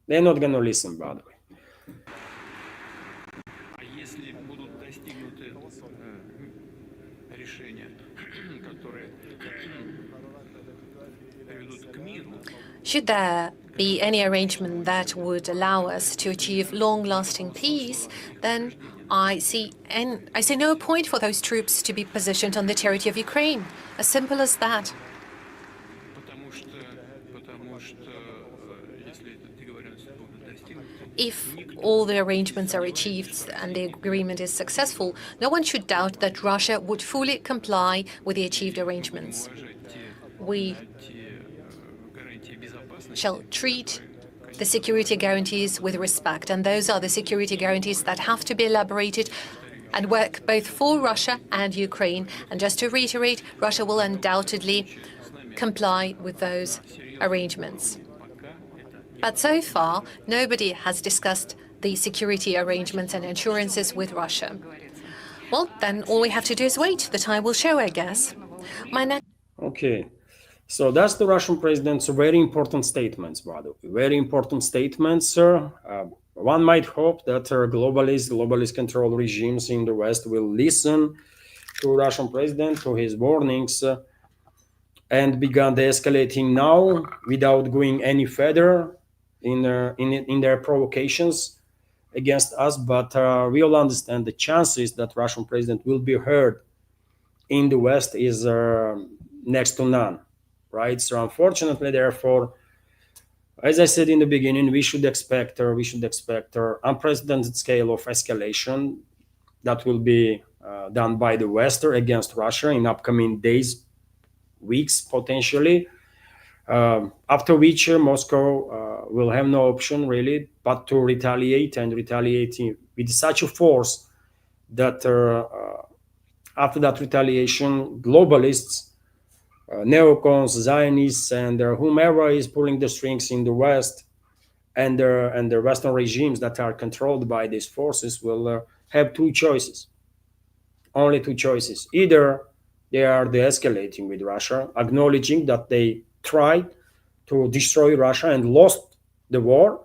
They're not going to listen, by the way. Should there be any arrangement that would allow us to achieve long-lasting peace, then I see no point for those troops to be positioned on the territory of Ukraine. As simple as that. If all the arrangements are achieved and the agreement is successful, no one should doubt that Russia would fully comply with the achieved arrangements. We shall treat the security guarantees with respect, and those are the security guarantees that have to be elaborated and work both for Russia and Ukraine. And just to reiterate, Russia will undoubtedly comply with those arrangements. But so far, nobody has discussed the security arrangements and assurances with Russia. Well, then all we have to do is wait. The time will show, I guess. Okay. So that's the Russian president's very important statements, by the way. Very important statements, sir. One might hope that globalist control regimes in the West will listen to Russian president, to his warnings, and began de-escalating now without going any further in their provocations against us. But we all understand the chances that Russian president will be heard in the West is next to none, right? So unfortunately, therefore, as I said in the beginning, we should expect unprecedented scale of escalation that will be done by the West against Russia in upcoming days, weeks, potentially. After which Moscow will have no option really but to retaliate, and retaliate with such a force that after that retaliation, globalists, neocons, Zionists, and whomever is pulling the strings in the West, and the Western regimes that are controlled by these forces will have two choices, only two choices. Either they are de-escalating with Russia, acknowledging that they tried to destroy Russia and lost the war,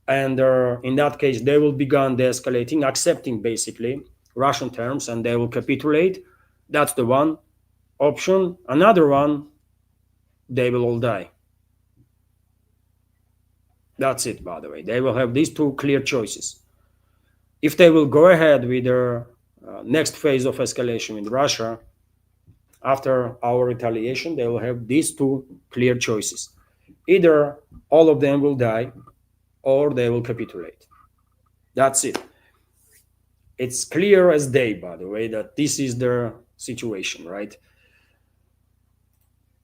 and in that case they will begin de-escalating, accepting basically Russian terms, and they will capitulate. That's the one option. Another one, they will all die. That's it, by the way. They will have these two clear choices. If they will go ahead with their next phase of escalation in Russia, after our retaliation, they will have these two clear choices. Either all of them will die, or they will capitulate. That's it. It's clear as day, by the way, that this is their situation, right?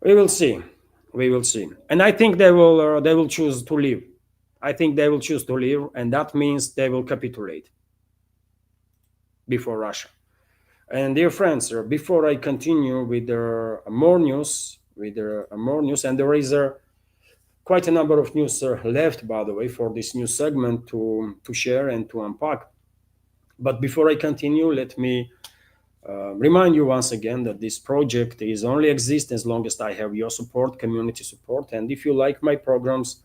We will see. We will see. And I think they will choose to leave. I think they will choose to leave, and that means they will capitulate before Russia. And dear friends, before I continue with more news, and there is quite a number of news left, by the way, for this new segment to share and to unpack. But before I continue, let me remind you once again that this project is only exist as long as I have your support, community support. And if you like my programs,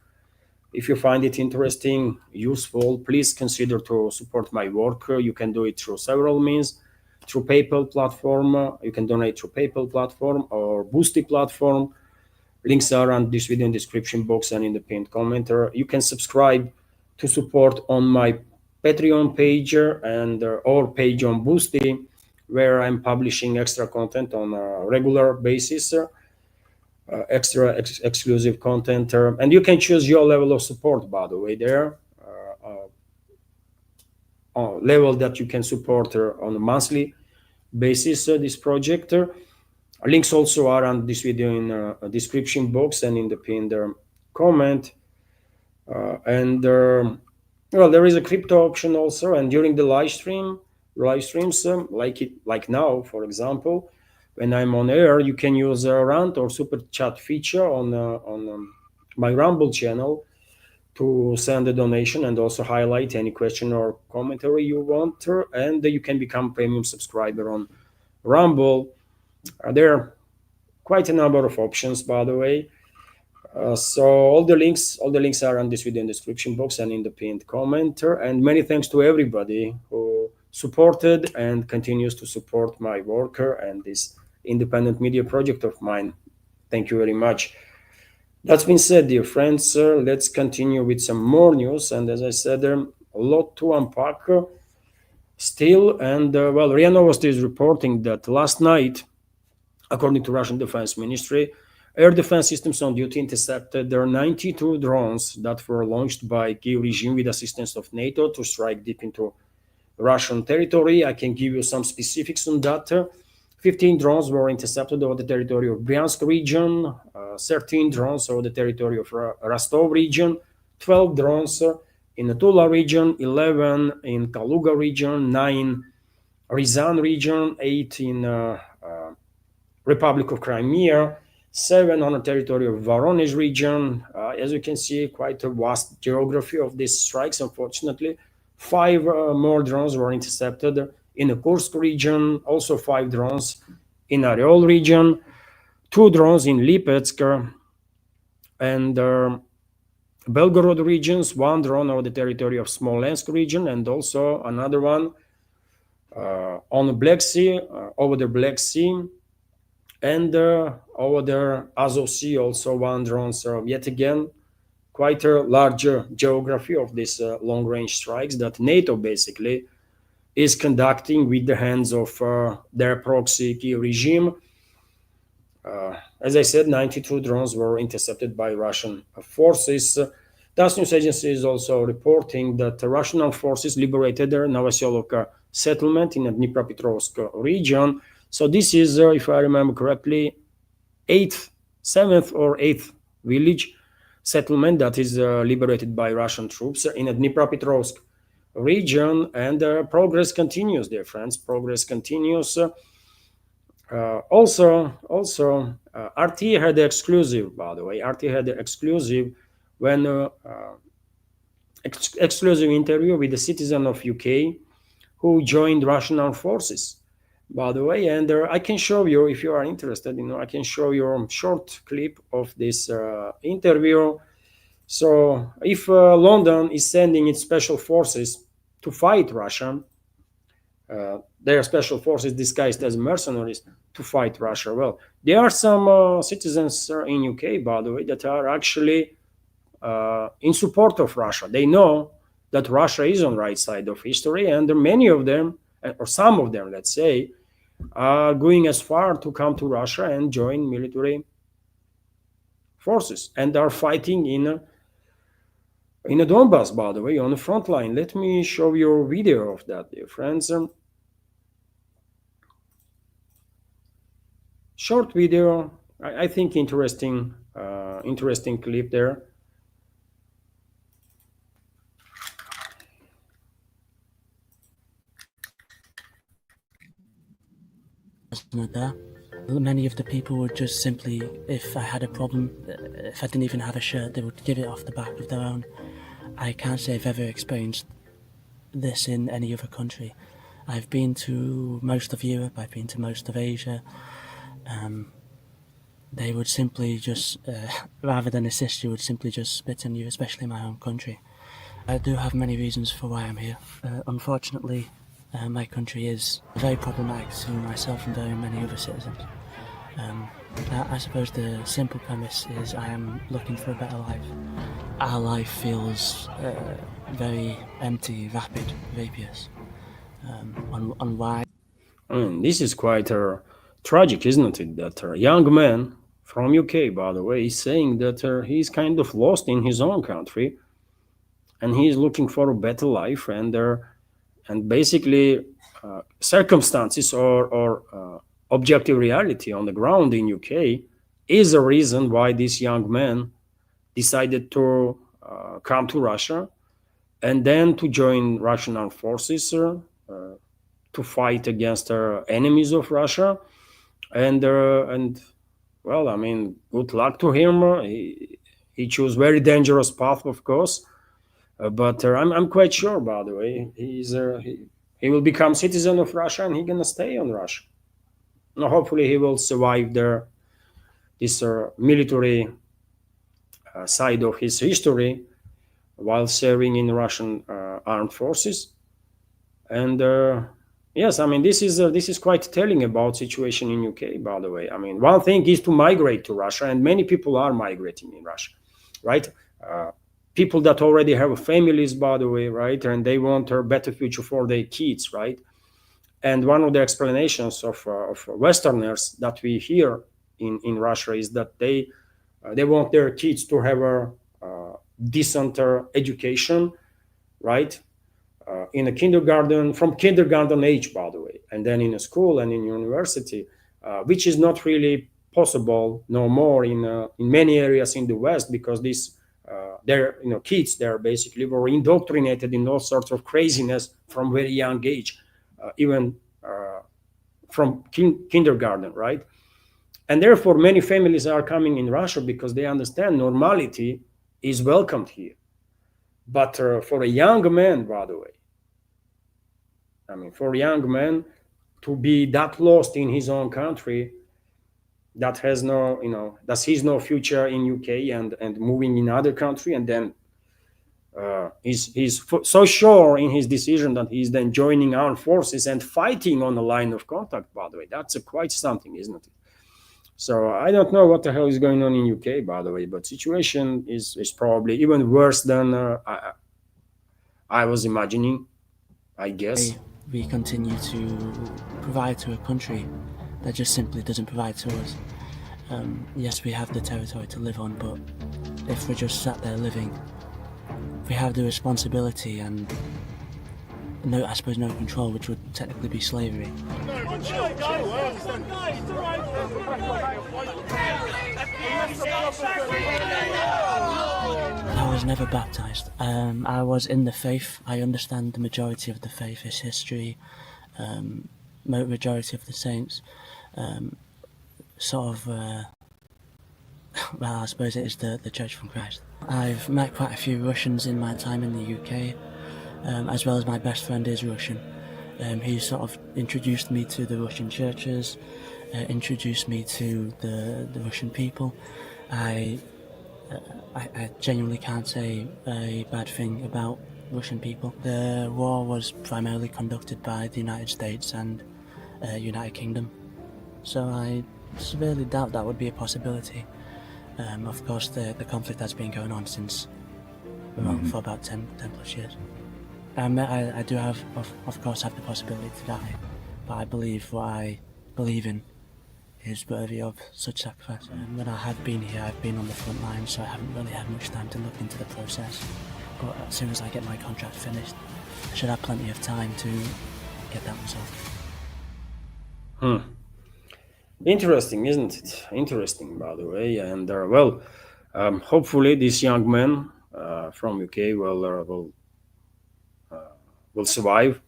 if you find it interesting, useful, please consider to support my work. You can do it through several means. Through PayPal platform, you can donate through PayPal platform or Boosty platform. Links are on this video in description box and in the pinned comment. You can subscribe to support on my Patreon page and or page on Boosty, where I'm publishing extra content on a regular basis, exclusive content, and you can choose your level of support, by the way, there, level that you can support on a monthly basis this project. Links also are on this video in a description box and in the pinned comment. Well, there is a crypto option also, and during the live streams, like now, for example, when I'm on air, you can use a rant or super chat feature on my Rumble channel to send a donation and also highlight any question or commentary you want, and you can become premium subscriber on Rumble. There are quite a number of options, by the way. So all the links are on this video in the description box and in the pinned comment. And many thanks to everybody who supported and continues to support my work and this independent media project of mine. Thank you very much. That's been said, dear friends, let's continue with some more news. And as I said, a lot to unpack still. And well, RIA Novosti is reporting that last night, according to Russian Defense Ministry, air defense systems on duty intercepted their 92 drones that were launched by Kyiv regime with assistance of NATO to strike deep into Russian territory. I can give you some specifics on that. 15 drones were intercepted over the territory of Bryansk region, 13 drones over the territory of Rostov region, 12 drones in the Tula region, 11 in Kaluga region, 9 Ryazan region, 8 in Republic of Crimea, 7 on the territory of Voronezh region. As you can see, quite a vast geography of these strikes, unfortunately. 5 more drones were intercepted in the Kursk region, also 5 drones in Oryol region, 2 drones in Lipetsk and Belgorod regions, 1 drone over the territory of Smolensk region, and also another one on the Black Sea, over the Black Sea, and over the Azov Sea, also 1 drone. So yet again, quite a larger geography of these long-range strikes that NATO basically is conducting with the hands of their proxy Kyiv regime. As I said, 92 drones were intercepted by Russian forces. TASS news agency is also reporting that the Russian armed forces liberated their Novoselovka settlement in the Dnipropetrovsk region. So this is, if I remember correctly, seventh or eighth village settlement that is liberated by Russian troops in the Dnipropetrovsk region, and progress continues, dear friends. Progress continues. Also, RT had the exclusive, by the way. RT had the exclusive when exclusive interview with a citizen of UK who joined Russian armed forces, by the way. And I can show you, if you are interested, I can show you a short clip of this interview. So if London is sending its special forces to fight Russia, their special forces disguised as mercenaries to fight Russia. Well, there are some citizens in UK, by the way, that are actually in support of Russia. They know that Russia is on the right side of history, and many of them, or some of them, let's say, are going as far to come to Russia and join military forces, and are fighting in the Donbass, by the way, on the front line. Let me show you a video of that, dear friends. Short video, I think interesting clip there. There. Many of the people would just simply, if I had a problem, if I didn't even have a shirt, they would give it off the back of their own. I can't say I've ever experienced this in any other country. I've been to most of Europe, I've been to most of Asia. They would simply just, rather than assist you, would simply just spit on you, especially in my home country. I do have many reasons for why I'm here. Unfortunately, my country is very problematic to myself and very many other citizens. I suppose the simple premise is I am looking for a better life. Our life feels very empty, vapid, vaporous. On why? This is quite tragic, isn't it? That a young man from UK, by the way, is saying that he's kind of lost in his own country, and he's looking for a better life, and basically circumstances or objective reality on the ground in UK is a reason why this young man decided to come to Russia and then to join Russian armed forces to fight against enemies of Russia. And well, I mean, good luck to him. He chose very dangerous path, of course. But I'm quite sure, by the way, he will become citizen of Russia, and he's gonna stay on Russia. Now, hopefully, he will survive this military side of his history while serving in Russian armed forces. And yes, I mean, this is quite telling about situation in UK, by the way. I mean, one thing is to migrate to Russia, and many people are migrating in Russia, right? People that already have families, by the way, right? And they want a better future for their kids, right? And one of the explanations of Westerners that we hear in Russia is that they want their kids to have a decent education, right? In a kindergarten, from kindergarten age, by the way, and then in a school and in university, which is not really possible no more in many areas in the West, because their kids there basically were indoctrinated in all sorts of craziness from very young age, even from kindergarten, right? And therefore, many families are coming in Russia because they understand normality is welcomed here. But for a young man, by the way, I mean, for a young man to be that lost in his own country, that has that sees no future in UK and moving in other country, and then he's so sure in his decision that he's then joining armed forces and fighting on the line of contact, by the way. That's quite something, isn't it? So I don't know what the hell is going on in UK, by the way, but situation is probably even worse than I was imagining, I guess. We continue to provide to a country that just simply doesn't provide to us. Yes, we have the territory to live on, but if we're just sat there living, we have the responsibility and no, I suppose, no control, which would technically be slavery. I was never baptized. I was in the faith. I understand the majority of the faith, its history, majority of the saints. Well, I suppose it is the Church from Christ. I've met quite a few Russians in my time in the UK, as well as my best friend is Russian. He sort of introduced me to the Russian churches, introduced me to the Russian people. I genuinely can't say a bad thing about Russian people. The war was primarily conducted by the United States and United Kingdom, so I severely doubt that would be a possibility. Of course, the conflict has been going on since for about 10 plus years. I do have, of course, have the possibility to die, but I believe what I believe in is worthy of such sacrifice. When I have been here, I've been on the front line, so I haven't really had much time to look into the process. But as soon as I get my contract finished, I should have plenty of time to get that resolved. Interesting, isn't it? Interesting, by the way. And hopefully this young man from UK will survive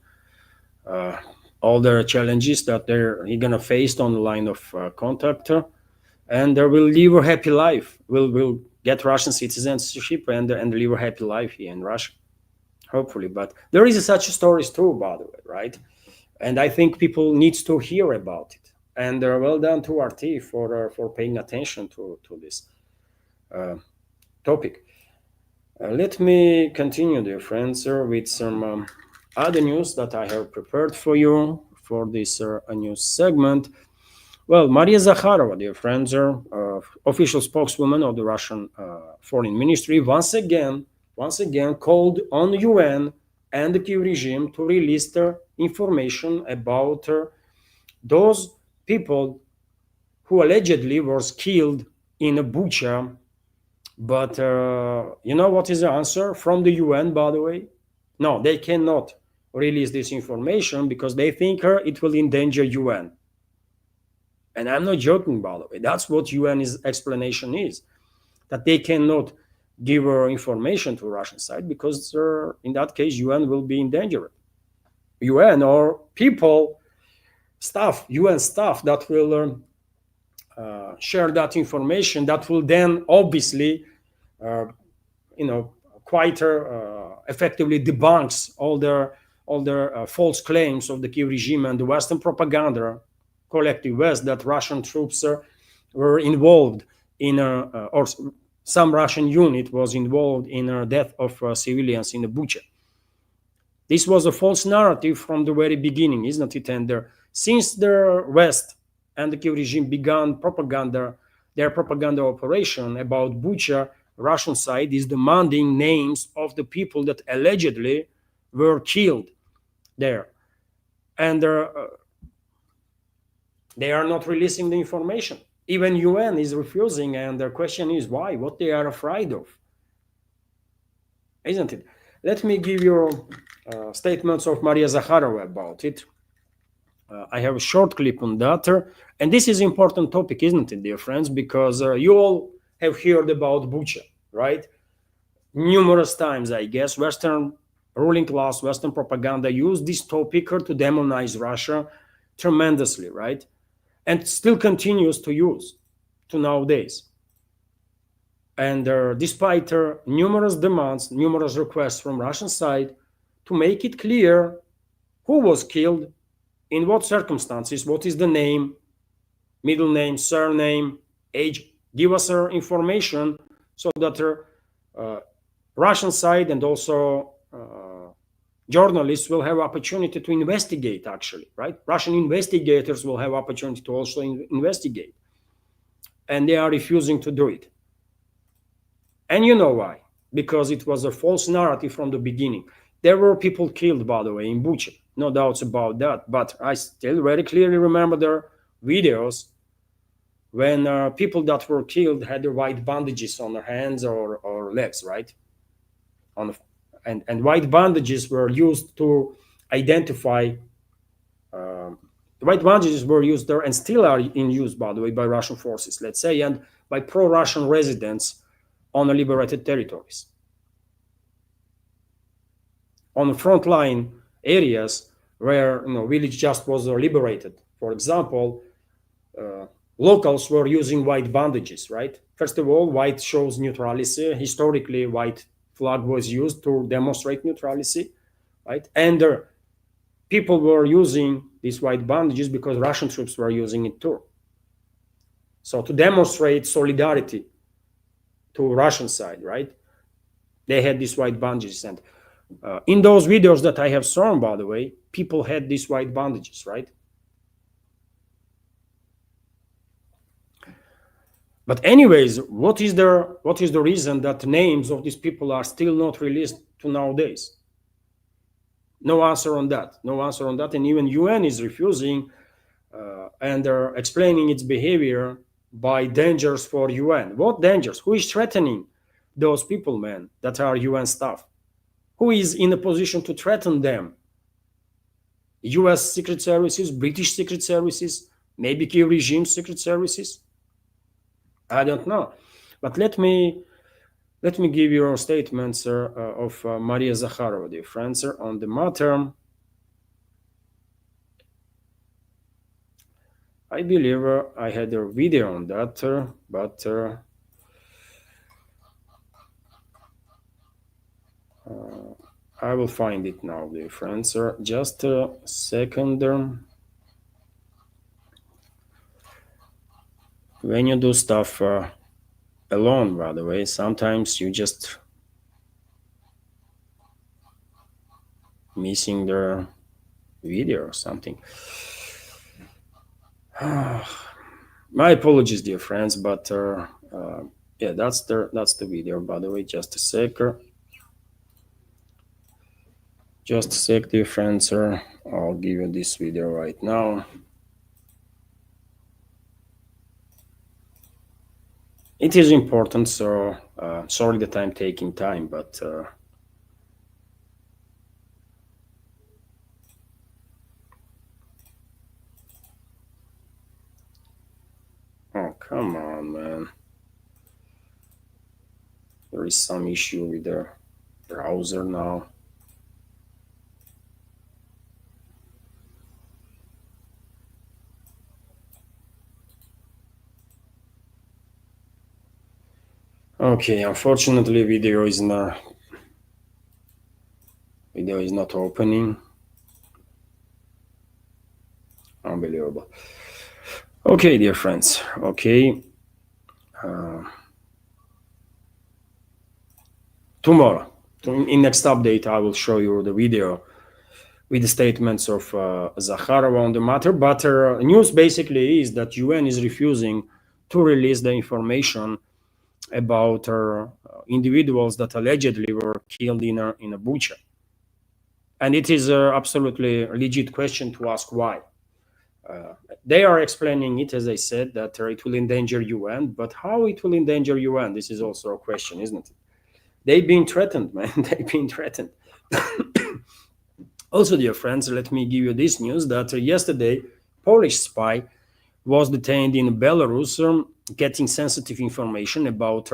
all the challenges that he's gonna face on the line of contact, and will live a happy life. Will get Russian citizenship and live a happy life here in Russia, hopefully. But there is such stories too, by the way, right? And I think people needs to hear about it. And well done to RT for paying attention to this topic. Let me continue, dear friends, with some other news that I have prepared for you for this news segment. Well, Maria Zakharova, dear friends, official spokeswoman of the Russian Foreign Ministry, once again called on UN and the Kyiv regime to release the information about those people who allegedly was killed in Bucha. But you know what is the answer from the UN, by the way? No, they cannot release this information because they think it will endanger UN. And I'm not joking, by the way. That's what UN's explanation is, that they cannot give information to Russian side because in that case, UN will be endangered. UN or people, UN staff that will share that information, that will then obviously, quite effectively debunks all their false claims of the Kyiv regime and the Western propaganda, collective West, that Russian troops were involved in, or some Russian unit was involved in the death of civilians in the Bucha. This was a false narrative from the very beginning, isn't it? And since the West and the Kyiv regime began their propaganda operation about Bucha, Russian side is demanding names of the people that allegedly were killed there. And they are not releasing the information. Even UN is refusing, and their question is why? What they are afraid of, isn't it? Let me give you statements of Maria Zakharova about it. I have a short clip on that. And this is an important topic, isn't it, dear friends? Because you all have heard about Bucha, right? Numerous times, I guess, Western ruling class, Western propaganda used this topic to demonize Russia tremendously, right? And still continues to use to nowadays. And despite numerous demands, numerous requests from Russian side to make it clear who was killed, in what circumstances, what is the name, middle name, surname, age, give us information so that Russian side and also journalists will have opportunity to investigate, actually, right? Russian investigators will have opportunity to also investigate. And they are refusing to do it. And you know why? Because it was a false narrative from the beginning. There were people killed, by the way, in Bucha. No doubts about that. But I still very clearly remember their videos when people that were killed had the white bandages on their hands or legs, right? And white bandages were used to identify. The white bandages were used there and still are in use, by the way, by Russian forces, let's say, and by pro-Russian residents on the liberated territories. On the frontline areas where village just was liberated, for example, locals were using white bandages, right? First of all, white shows neutrality. Historically, white flag was used to demonstrate neutrality, right? And people were using these white bandages because Russian troops were using it too. So to demonstrate solidarity to Russian side, right? They had these white bandages. And in those videos that I have shown, by the way, people had these white bandages, right? But anyways, what is the reason that names of these people are still not released to nowadays? No answer on that. No answer on that. And even UN is refusing and they're explaining its behavior by dangers for UN. What dangers? Who is threatening those people, man, that are UN staff? Who is in a position to threaten them? US secret services, British secret services, maybe Kiev regime secret services? I don't know. But let me give you a statement, sir, of Maria Zakharova, dear friends, sir, on the matter. I believe I had a video on that, but I will find it now, dear friends, sir. Just a second. When you do stuff alone, by the way, sometimes you just missing the video or something. My apologies, dear friends, but yeah, that's the video, by the way. Just a sec. Just a sec, dear friends, sir. I'll give you this video right now. It is important, so sorry that I'm taking time, but oh, come on, man. There is some issue with the browser now. Okay, unfortunately, video is not opening. Unbelievable. Okay, dear friends. Okay. Tomorrow, in next update, I will show you the video with the statements of Zakharova on the matter. But news basically is that UN is refusing to release the information about individuals that allegedly were killed in a Bucha. And it is absolutely a legit question to ask why. They are explaining it, as I said, that it will endanger UN, but how it will endanger UN? This is also a question, isn't it? They've been threatened, man. They've been threatened. Also, dear friends, let me give you this news that yesterday, Polish spy was detained in Belarus, getting sensitive information about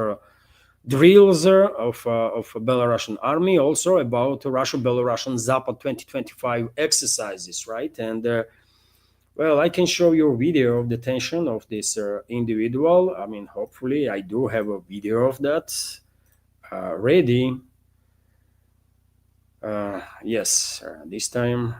drills of Belarusian army, also about Russo-Belarusian Zapad 2025 exercises, right? And well, I can show you a video of detention of this individual. I mean, hopefully I do have a video of that ready. Yes, this time.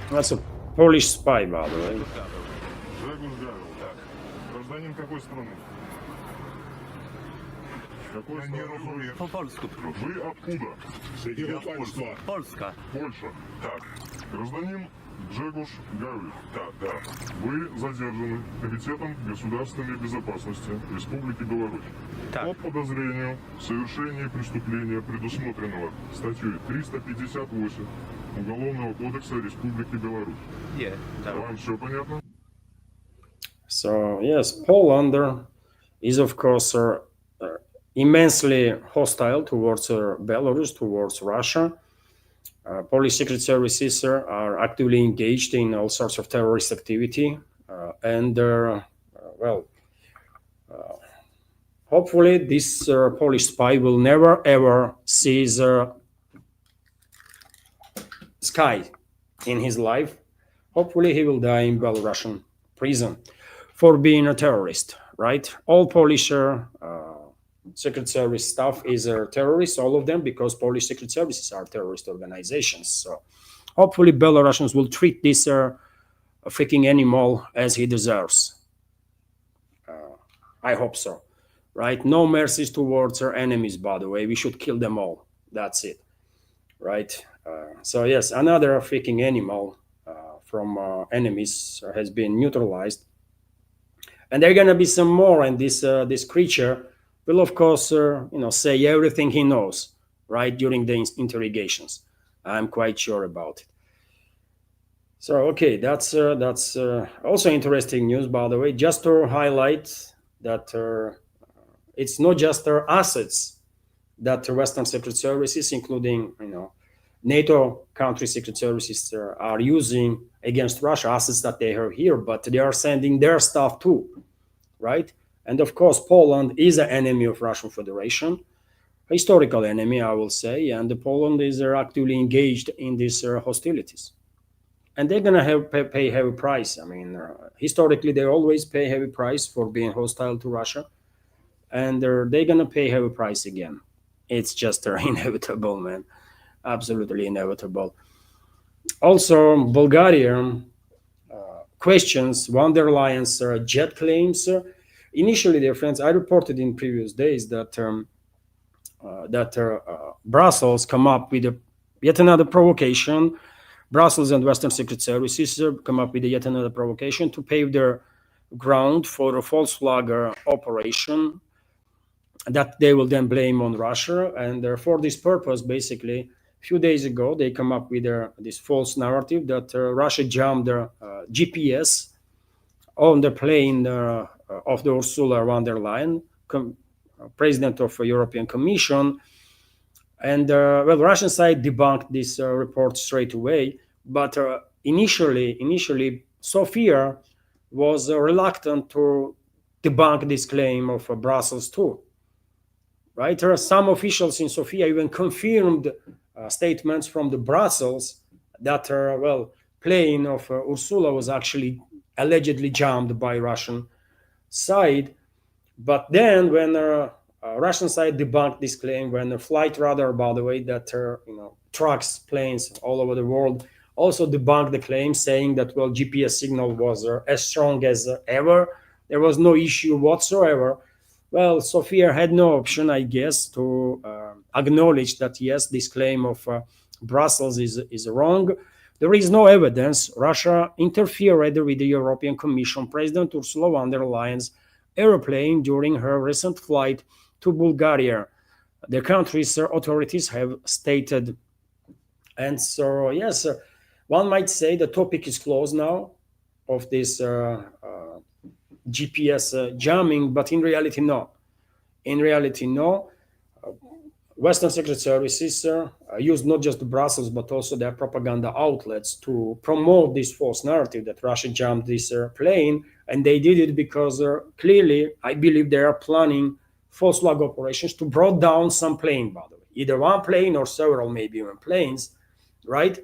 That's a Polish spy, by the way. Какой страны? Po polsku proszę. Вы откуда? С какого państwa? Polska. Польша. Так. Гражданин Джегуш Гавриш. Да. Вы задержаны Комитетом государственной безопасности Республики Беларусь Так. по подозрению в совершении преступления, предусмотренного статьей 358 Уголовного кодекса Республики Беларусь. Nie, tak. Вам все понятно? So yes, Poland is of course immensely hostile towards Belarus, towards Russia. Polish secret services are actively engaged in all sorts of terrorist activity, and hopefully this Polish spy will never ever see the sky in his life. Hopefully he will die in Belarusian prison for being a terrorist, right? All Polish secret service staff is terrorists, all of them, because Polish secret services are terrorist organizations. So hopefully Belarusians will treat this freaking animal as he deserves. I hope so, right? No mercies towards our enemies, by the way. We should kill them all. That's it, right? So yes, another freaking animal from enemies has been neutralized. And there are going to be some more, and this creature will, of course, say everything he knows, right, during the interrogations. I'm quite sure about it. So, okay, that's also interesting news, by the way, just to highlight that it's not just our assets that the Western secret services, including, NATO country secret services are using against Russia, assets that they have here, but they are sending their stuff too, right? And of course, Poland is an enemy of Russian Federation, historical enemy, I will say, and Poland is actively engaged in these hostilities. And they're going to pay heavy price. I mean, historically, they always pay heavy price for being hostile to Russia, and they're going to pay heavy price again. It's just inevitable, man. Absolutely inevitable. Also, Bulgaria questions von der Leyen's jet claims. Initially, dear friends, I reported in previous days that Brussels come up with yet another provocation. Brussels and Western secret services come up with yet another provocation to pave their ground for a false flag operation that they will then blame on Russia. And for this purpose, basically, a few days ago, they come up with this false narrative that Russia jammed their GPS on the plane of the Ursula von der Leyen, president of the European Commission. And Russian side debunked this report straight away. But initially, Sofia was reluctant to debunk this claim of Brussels too. Right? There are some officials in Sofia even confirmed statements from the Brussels that plane of Ursula was actually allegedly jammed by Russian side. But then when Russian side debunked this claim, when the flight radar, by the way, that trucks, planes all over the world also debunked the claim, saying that GPS signal was as strong as ever. There was no issue whatsoever. Well, Sofia had no option, I guess, to acknowledge that, yes, this claim of Brussels is wrong. There is no evidence Russia interfered with the European Commission President Ursula von der Leyen's airplane during her recent flight to Bulgaria. The country's authorities have stated. And so, yes, one might say the topic is closed now of this GPS jamming, but in reality, no. In reality, no. Western secret services used not just Brussels, but also their propaganda outlets to promote this false narrative that Russia jammed this plane. And they did it because clearly, I believe they are planning false flag operations to bring down some plane, by the way. Either one plane or several, maybe even planes, right?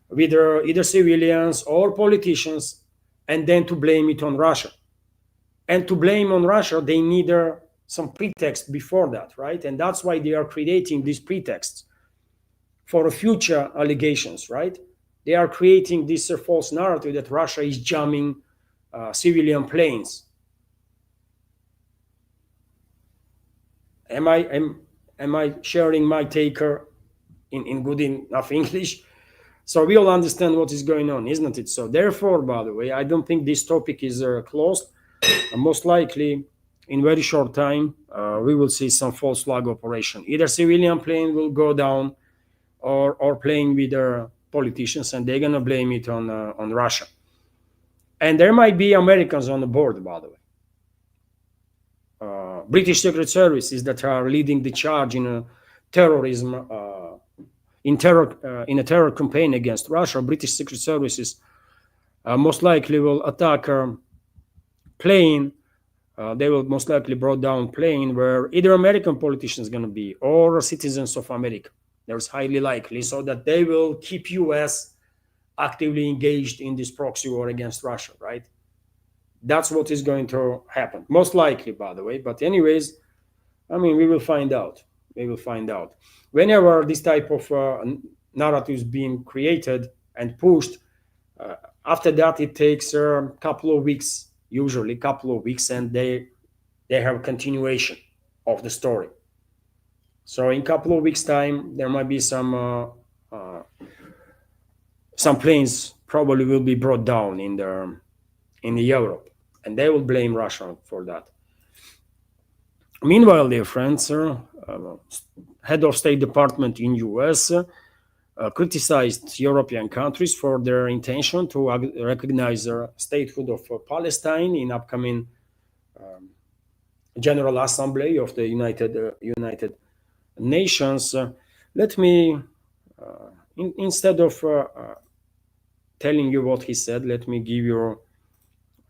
With either civilians or politicians, and then to blame it on Russia. And to blame on Russia, they need some pretext before that, right? And that's why they are creating these pretexts for future allegations, right? They are creating this false narrative that Russia is jamming civilian planes. Am I sharing my taker in good enough English? So we all understand what is going on, isn't it? So therefore, by the way, I don't think this topic is closed. Most likely, in very short time, we will see some false flag operation. Either civilian plane will go down, or playing with their politicians, and they're gonna blame it on Russia. And there might be Americans on the board, by the way. British Secret Services that are leading the charge in a terrorism, in a terror campaign against Russia. British Secret Services most likely will attack a plane. They will most likely brought down plane where either American politicians going to be or citizens of America. There's highly likely, so that they will keep US actively engaged in this proxy war against Russia, right? That's what is going to happen, most likely, by the way. But anyways, I mean, we will find out. We will find out. Whenever this type of narratives being created and pushed, after that it takes a couple of weeks, usually a couple of weeks, and they have continuation of the story. So in a couple of weeks' time, there might be some planes probably will be brought down in Europe, and they will blame Russia for that. Meanwhile, dear friends, head of State Department in US criticized European countries for their intention to recognize the statehood of Palestine in upcoming General Assembly of the United Nations. Let me, instead of telling you what he said, let me give you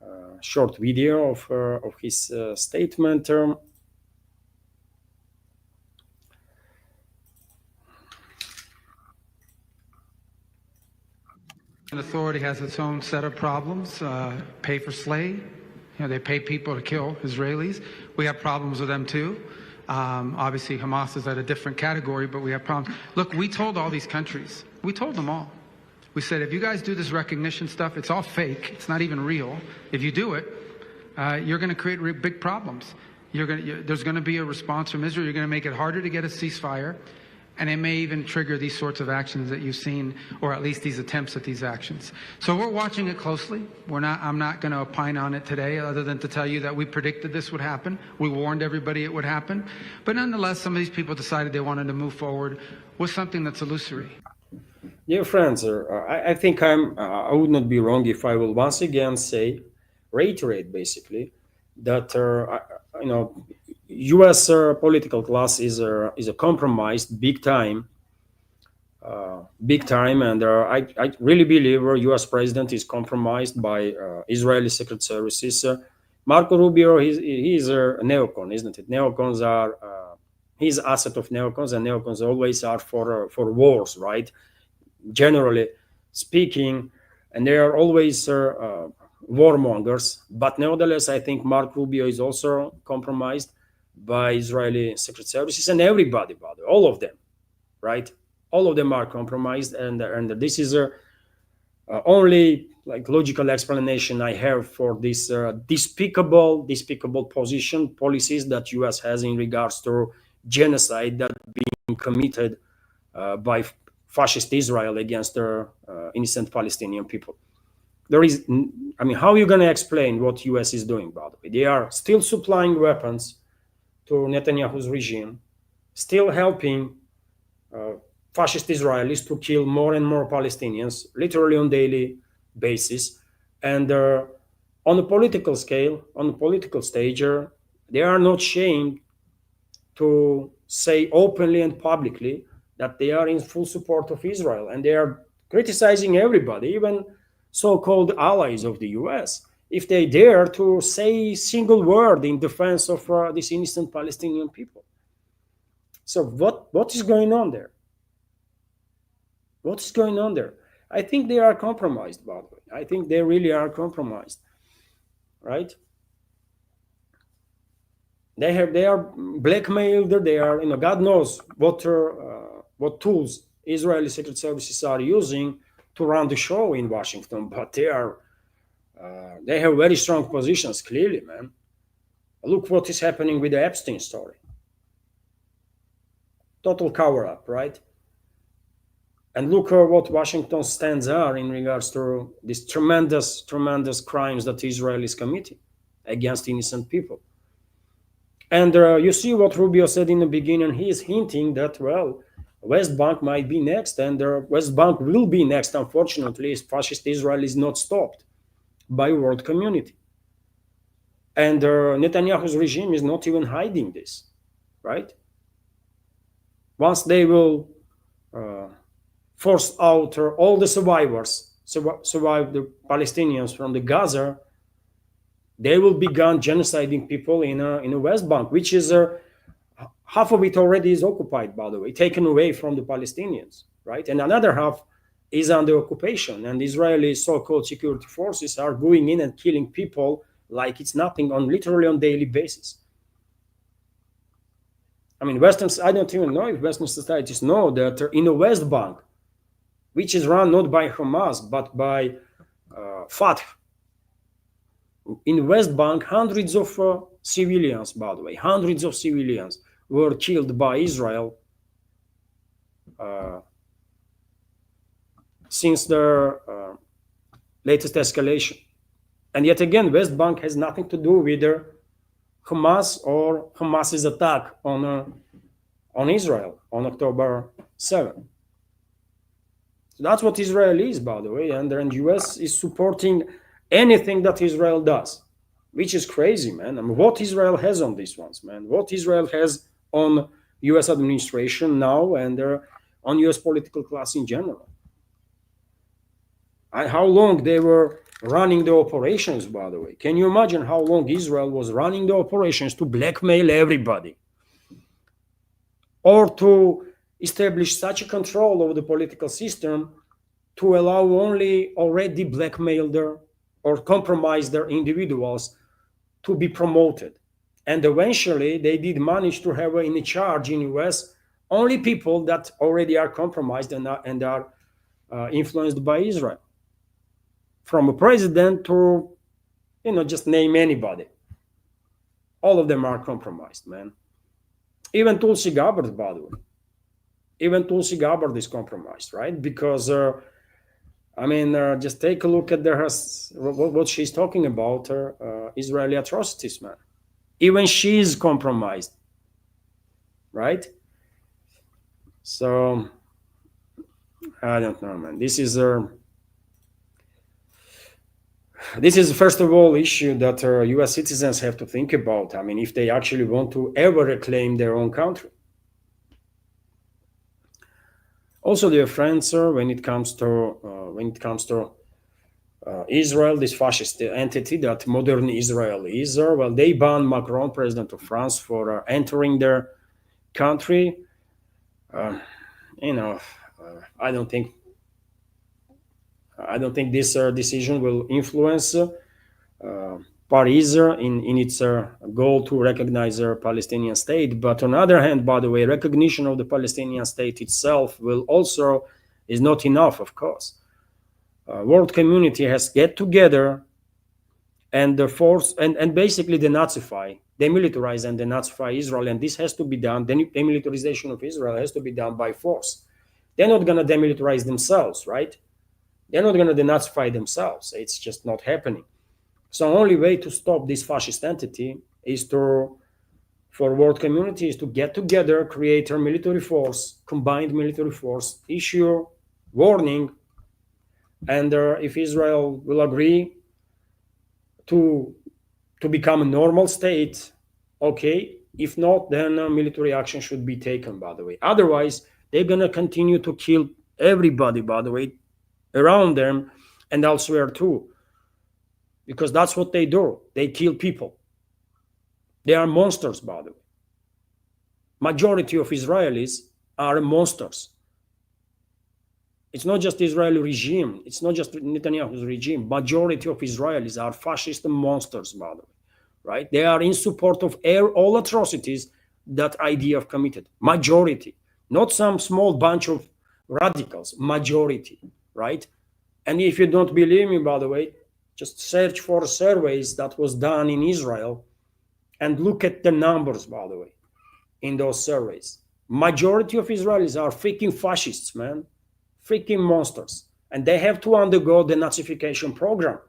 a short video of his statement. Authority has its own set of problems. Pay for slay. They pay people to kill Israelis. We have problems with them too. Obviously, Hamas is at a different category, but we have problems. Look, we told all these countries, we told them all. We said, if you guys do this recognition stuff, it's all fake. It's not even real. If you do it, you're going to create big problems. There's going to be a response from Israel. You're going to make it harder to get a ceasefire. And it may even trigger these sorts of actions that you've seen, or at least these attempts at these actions. So we're watching it closely. I'm not going to opine on it today, other than to tell you that we predicted this would happen. We warned everybody it would happen. But nonetheless, some of these people decided they wanted to move forward with something that's illusory. Dear friends, I think I would not be wrong if I will once again reiterate basically that U.S. Political class is a compromised big time, and I really believe our U.S. president is compromised by Israeli Secret Services. Marco Rubio, he's a neocon, isn't it? Neocons are he's asset of neocons, and neocons always are for wars, right? Generally speaking, and they are always warmongers. But nevertheless, I think Mark Rubio is also compromised by Israeli Secret Services, and everybody, all of them, right? All of them are compromised, and this is only like logical explanation I have for this despicable policies that U.S. has in regards to genocide that being committed by fascist Israel against their innocent Palestinian people. There is, I mean, how are you going to explain what U.S. is doing, by the way? They are still supplying weapons to Netanyahu's regime, still helping fascist Israelis to kill more and more Palestinians, literally on daily basis. And on a political scale, on the political stage, they are not ashamed to say openly and publicly that they are in full support of Israel, and they are criticizing everybody, even so-called allies of the U.S., if they dare to say a single word in defense of these innocent Palestinian people. So what is going on there? What is going on there? I think they are compromised, by the way. I think they really are compromised, right? They are blackmailed. They are, God knows what tools Israeli Secret Services are using to run the show in Washington, but they have very strong positions, clearly, man. Look what is happening with the Epstein story. total cover-up, right? And look at what Washington's stands are in regards to these tremendous, tremendous crimes that Israel is committing against innocent people. And you see what Rubio said in the beginning. He is hinting that, well, West Bank might be next, and West Bank will be next, unfortunately, if fascist Israel is not stopped by world community. And Netanyahu's regime is not even hiding this, right? Once they will force out all the survivors, survive the Palestinians from the Gaza, they will begin genociding people in a West Bank, which is half of it already is occupied, by the way, taken away from the Palestinians, right? And another half is under occupation, and Israeli so-called security forces are going in and killing people like it's nothing, literally on daily basis. I mean, I don't even know if Western societies know that in the West Bank, which is run not by Hamas but by Fatah, in West Bank, hundreds of civilians, by the way, hundreds of civilians were killed by Israel since the latest escalation. And yet again, West Bank has nothing to do with Hamas or Hamas's attack on Israel on October 7th. So that's what Israel is, by the way, and the US is supporting anything that Israel does, which is crazy, man. I mean, what Israel has on these ones, man, what Israel has on US administration now and on US political class in general. And how long they were running the operations, by the way. Can you imagine how long Israel was running the operations to blackmail everybody? Or to establish such a control over the political system to allow only already blackmailed or compromised individuals to be promoted. And eventually they did manage to have in charge in US only people that already are compromised and are influenced by Israel. From a president to, just name anybody. All of them are compromised, man. Even Tulsi Gabbard, by the way. Even Tulsi Gabbard is compromised, right? Because, just take a look at what she's talking about, Israeli atrocities, man. Even she's compromised, right? So, I don't know, man. This is first of all issue that US citizens have to think about. I mean, if they actually want to ever reclaim their own country. Also, dear friends, when it comes to Israel, this fascist entity that modern Israel is, well, they banned Macron, president of France, for entering their country. I don't think this decision will influence Paris in its goal to recognize a Palestinian state. But on the other hand, by the way, recognition of the Palestinian state itself is not enough, of course. World community has to get together and force and basically demilitarize and denazify Israel, and this has to be done. The demilitarization of Israel has to be done by force. They're not going to demilitarize themselves, right? They're not going to denazify themselves. It's just not happening. So the only way to stop this fascist entity is for world community is to get together, create a military force, combined military force, issue warning, and if Israel will agree to become a normal state, okay. If not, then military action should be taken, by the way. Otherwise, they're going to continue to kill everybody, by the way, around them and elsewhere too. Because that's what they do. They kill people. They are monsters, by the way. Majority of Israelis are monsters. It's not just Israeli regime. It's not just Netanyahu's regime. Majority of Israelis are fascist monsters, by the way, right? They are in support of all atrocities that IDF committed. Majority, not some small bunch of radicals. Majority, right? And if you don't believe me, by the way, just search for surveys that was done in Israel and look at the numbers, by the way, in those surveys. majority of Israelis are freaking fascists, man, freaking monsters, and they have to undergo the Nazification program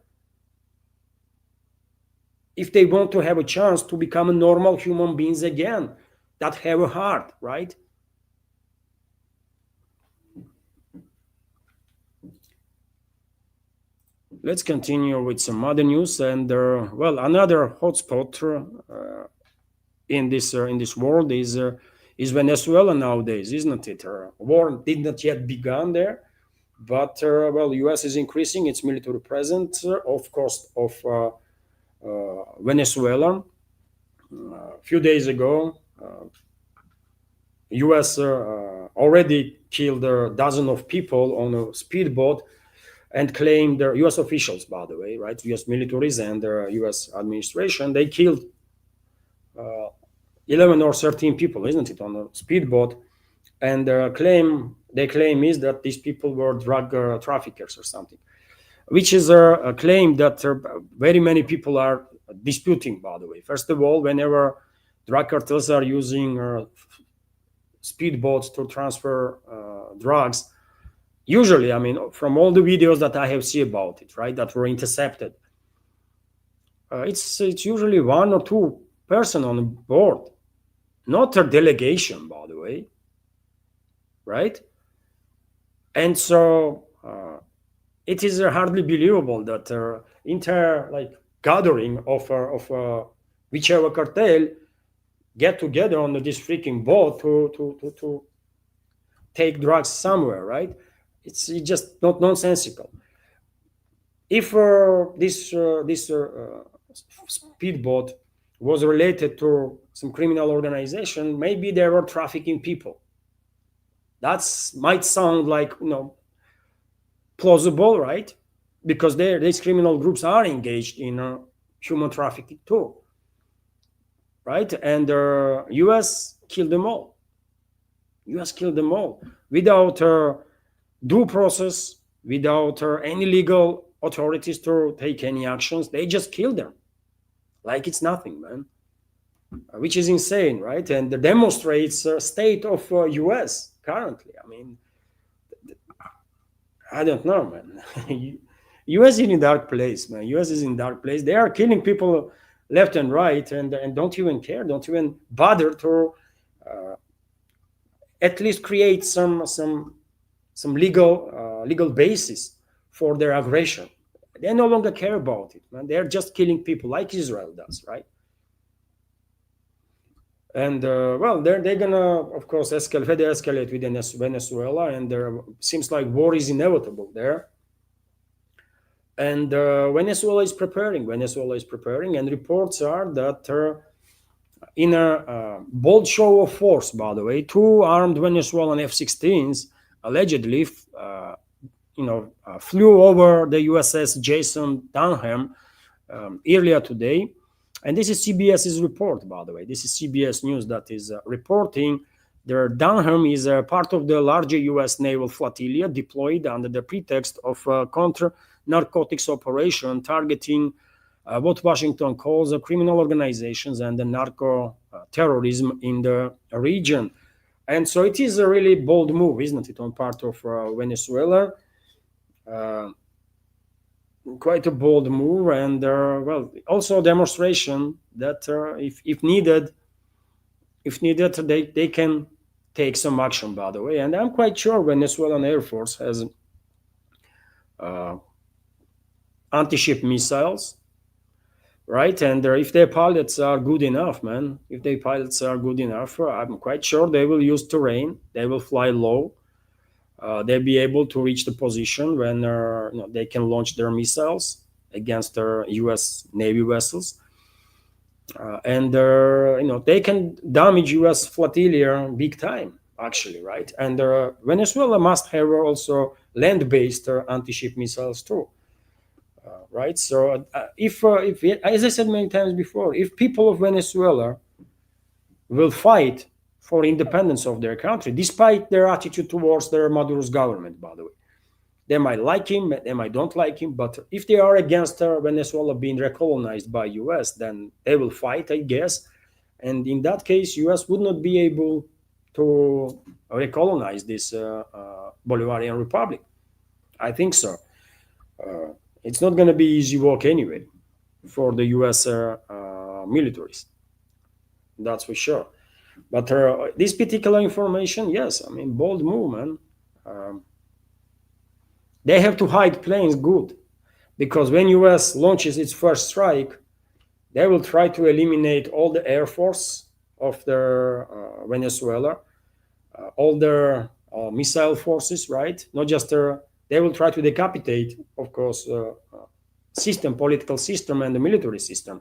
if they want to have a chance to become normal human beings again that have a heart, right? Let's continue with some other news. And well, another hotspot in this world is Venezuela nowadays, isn't it? War did not yet begun there, but well, U.S. is increasing its military presence, of course, of Venezuela. A few days ago, U.S. Already killed a dozen of people on a speedboat, and claimed, U.S. officials, by the way, right, U.S. militaries and U.S. administration, they killed 11 or 13 people, isn't it, on a speedboat, and they claim is that these people were drug traffickers or something, which is a claim that very many people are disputing, by the way. First of all, whenever drug cartels are using speedboats to transfer drugs, usually, I mean, from all the videos that I have seen about it, right, that were intercepted, it's usually one or two person on board, not a delegation, by the way, right? And so it is hardly believable that entire gathering of whichever cartel get together on this freaking boat to take drugs somewhere, right? It's just not nonsensical. If this speedboat was related to some criminal organization, maybe they were trafficking people. That might sound like, plausible, right? Because these criminal groups are engaged in human trafficking too, right? And U.S. killed them all. U.S. killed them all without due process, without any legal authorities to take any actions. They just killed them like it's nothing, man, which is insane, right? And demonstrates state of U.S. currently. I mean, I don't know, man. U.S. is in a dark place, man. U.S. is in a dark place. They are killing people left and right, and don't even care, don't even bother to at least create some legal basis for their aggression. They no longer care about it, man. They're just killing people like Israel does, right? And well, they're gonna, of course, escalate within Venezuela, and seems like war is inevitable there. And Venezuela is preparing, and reports are that in a bold show of force, by the way, 2 armed Venezuelan F-16s allegedly flew over the USS Jason Dunham earlier today. And this is CBS's report, by the way. This is CBS News that is reporting the Dunham is a part of the larger U.S. naval flotilla deployed under the pretext of counter-narcotics operation targeting what Washington calls criminal organizations and the narco-terrorism in the region. And so it is a really bold move, isn't it, on part of Venezuela? Quite a bold move, and well, also a demonstration that if needed, they can take some action, by the way. And I'm quite sure Venezuelan Air Force has anti-ship missiles, right? And if their pilots are good enough, man, I'm quite sure they will use terrain. They will fly low. They'll be able to reach the position when they can launch their missiles against their U.S. Navy vessels, and they can damage U.S. flotilla big time, actually, right? And Venezuela must have also land-based anti-ship missiles too, right? So if as I said many times before, if people of Venezuela will fight for independence of their country, despite their attitude towards their Maduro's government, by the way. They might like him, they might don't like him, but if they are against Venezuela being recolonized by US, then they will fight, I guess. And in that case, US would not be able to recolonize this Bolivarian Republic. I think so. It's not going to be easy work anyway for the U.S. Militaries. That's for sure. But this particular information, yes, I mean, bold move, man. They have to hide planes good, because when U.S. launches its first strike, they will try to eliminate all the air force of their Venezuela, all their missile forces, right? Not just their. They will try to decapitate, of course, political system, and the military system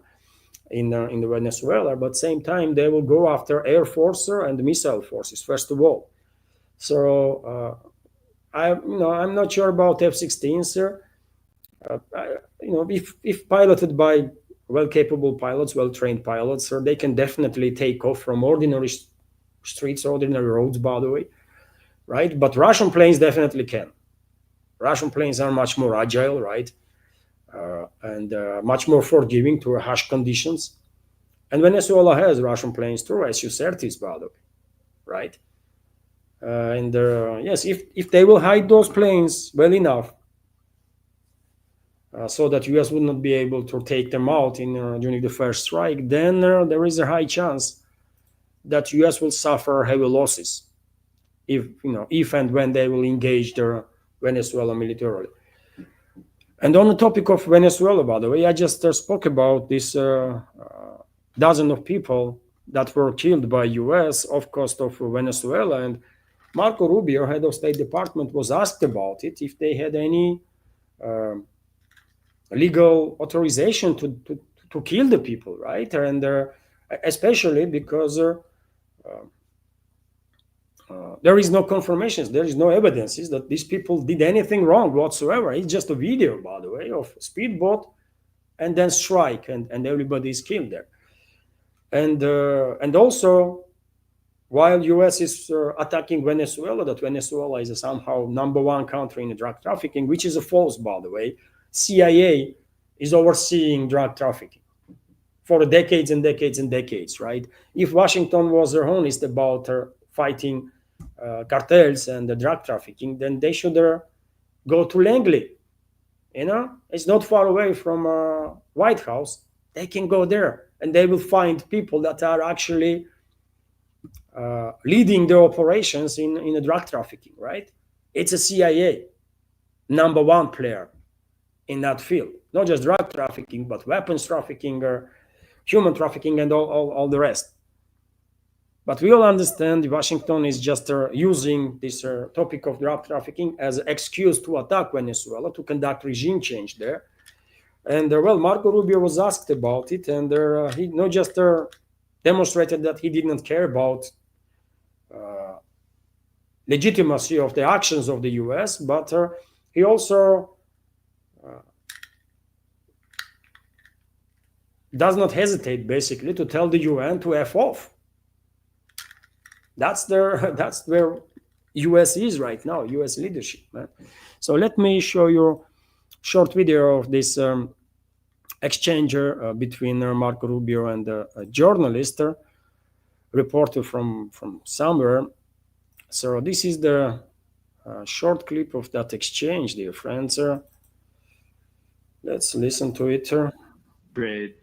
in the Venezuela. But same time, they will go after air force and the missile forces first of all. So I'm not sure about F-16s, sir. If piloted by well-capable pilots, well-trained pilots, sir, they can definitely take off from ordinary streets, ordinary roads, by the way, right? But Russian planes definitely can. Russian planes are much more agile, right? And much more forgiving to harsh conditions. And Venezuela has Russian planes too, Su-30s, by the way, right? Yes, if they will hide those planes well enough, so that US would not be able to take them out during the first strike, then there is a high chance that US will suffer heavy losses if and when they will engage their Venezuela militarily. And on the topic of Venezuela, by the way, I just spoke about this dozen of people that were killed by US off coast of Venezuela, and Marco Rubio, head of State Department, was asked about it, if they had any legal authorization to kill the people, right? And especially because there is no confirmations, there is no evidences that these people did anything wrong whatsoever. It's just a video, by the way, of speedboat and then strike, and everybody is killed there. And also, while US is attacking Venezuela, that Venezuela is somehow #1 country in drug trafficking, which is a false, by the way. CIA is overseeing drug trafficking for decades and decades and decades, right? If Washington was honest about fighting cartels and the drug trafficking, then they should go to Langley. It's not far away from White House. They can go there, and they will find people that are actually leading the operations in the drug trafficking, right? It's a CIA #1 player in that field, not just drug trafficking, but weapons trafficking, or human trafficking, and all the rest. But we all understand Washington is just using this topic of drug trafficking as an excuse to attack Venezuela, to conduct regime change there. And Marco Rubio was asked about it, and he not just demonstrated that he did not care about legitimacy of the actions of the US, but he also does not hesitate, basically, to tell the UN to F off. That's where US is right now, US leadership, man. So let me show you a short video of this exchange between Marco Rubio and a journalist, reporter from somewhere. So this is the short clip of that exchange, dear friends. Let's listen to it. Great.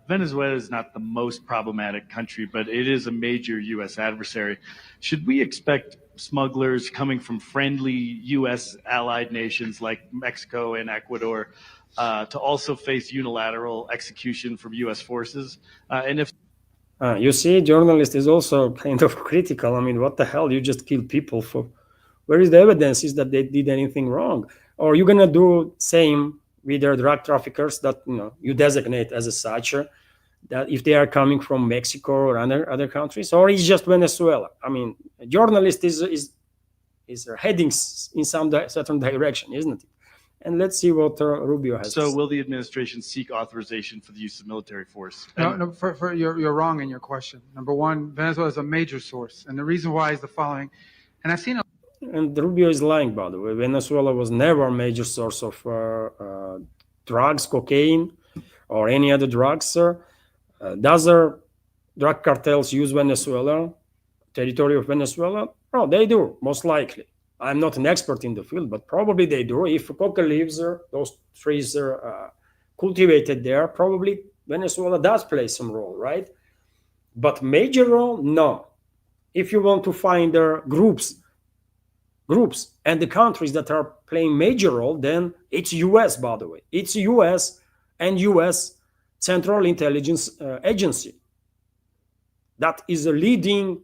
Venezuela is not the most problematic country, but it is a major U.S. adversary. Should we expect smugglers coming from friendly U.S. allied nations like Mexico and Ecuador to also face unilateral execution from U.S. forces? And if you see, journalist is also kind of critical. I mean, what the hell? You just kill people for. Where is the evidence is that they did anything wrong? Or you're gonna do same with their drug traffickers that you designate as a such, that if they are coming from Mexico or other countries, or it's just Venezuela? I mean, a journalist is heading in some certain direction, isn't it? And let's see what Rubio has. So, will the administration seek authorization for the use of military force? No, you're wrong in your question. Number one, Venezuela is a major source, and the reason why is the following. And I've seen a And Rubio is lying, by the way. Venezuela was never a major source of drugs, cocaine, or any other drugs. Does drug cartels use Venezuela territory of Venezuela? No, they do, most likely. I'm not an expert in the field, but probably they do. If coca leaves, those trees are cultivated there, probably Venezuela does play some role, right? But major role, no. If you want to find groups and the countries that are playing major role, then it's US, by the way. It's US and US Central Intelligence Agency. That is a leading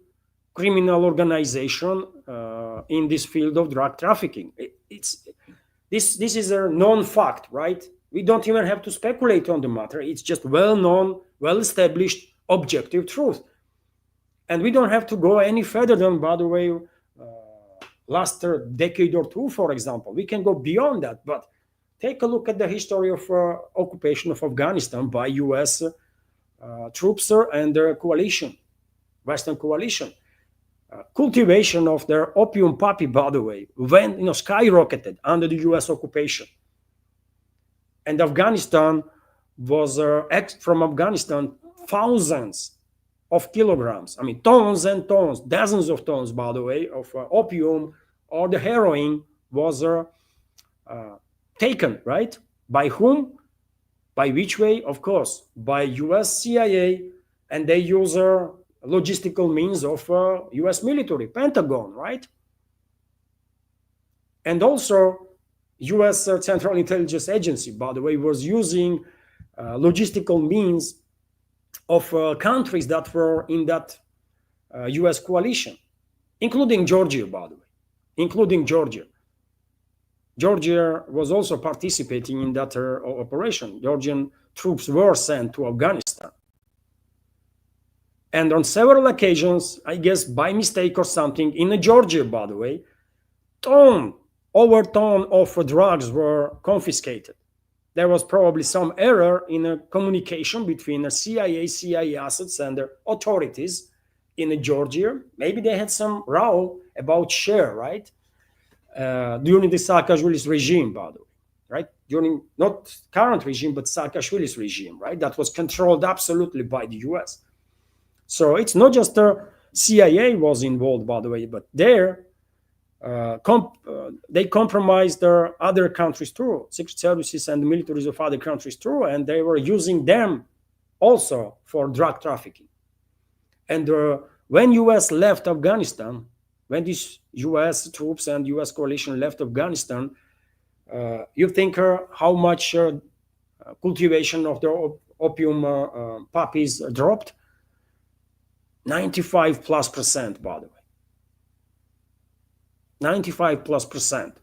criminal organization in this field of drug trafficking. This is a known fact, right? We don't even have to speculate on the matter. It's just well-known, well-established, objective truth. And we don't have to go any further than, by the way, last decade or two, for example. We can go beyond that, but take a look at the history of occupation of Afghanistan by US troops and their coalition, Western coalition. Cultivation of their opium poppy, by the way, went, skyrocketed under the US occupation. And Afghanistan was, from Afghanistan, thousands of kilograms, tons and tons, dozens of tons, by the way, of opium or the heroin was taken, right? By whom? By which way? Of course, by US CIA, and they use logistical means of US military, Pentagon, right? And also US Central Intelligence Agency, by the way, was using logistical means of countries that were in that US coalition, including Georgia, by the way, including Georgia. Georgia was also participating in that operation. Georgian troops were sent to Afghanistan. And on several occasions, I guess by mistake or something, in Georgia, by the way, over ton of drugs were confiscated. There was probably some error in a communication between the CIA assets and the authorities in Georgia. Maybe they had some row about share, right? During the Saakashvili's regime, by the way, right? During not current regime, but Saakashvili's regime, right? That was controlled absolutely by the US. So it's not just the CIA was involved, by the way, but there they compromised their other countries too, secret services and militaries of other countries too, and they were using them also for drug trafficking. And when US left Afghanistan, when these US troops and US coalition left Afghanistan, you think how much cultivation of the opium poppies dropped? 95+%, by the way. 95+%.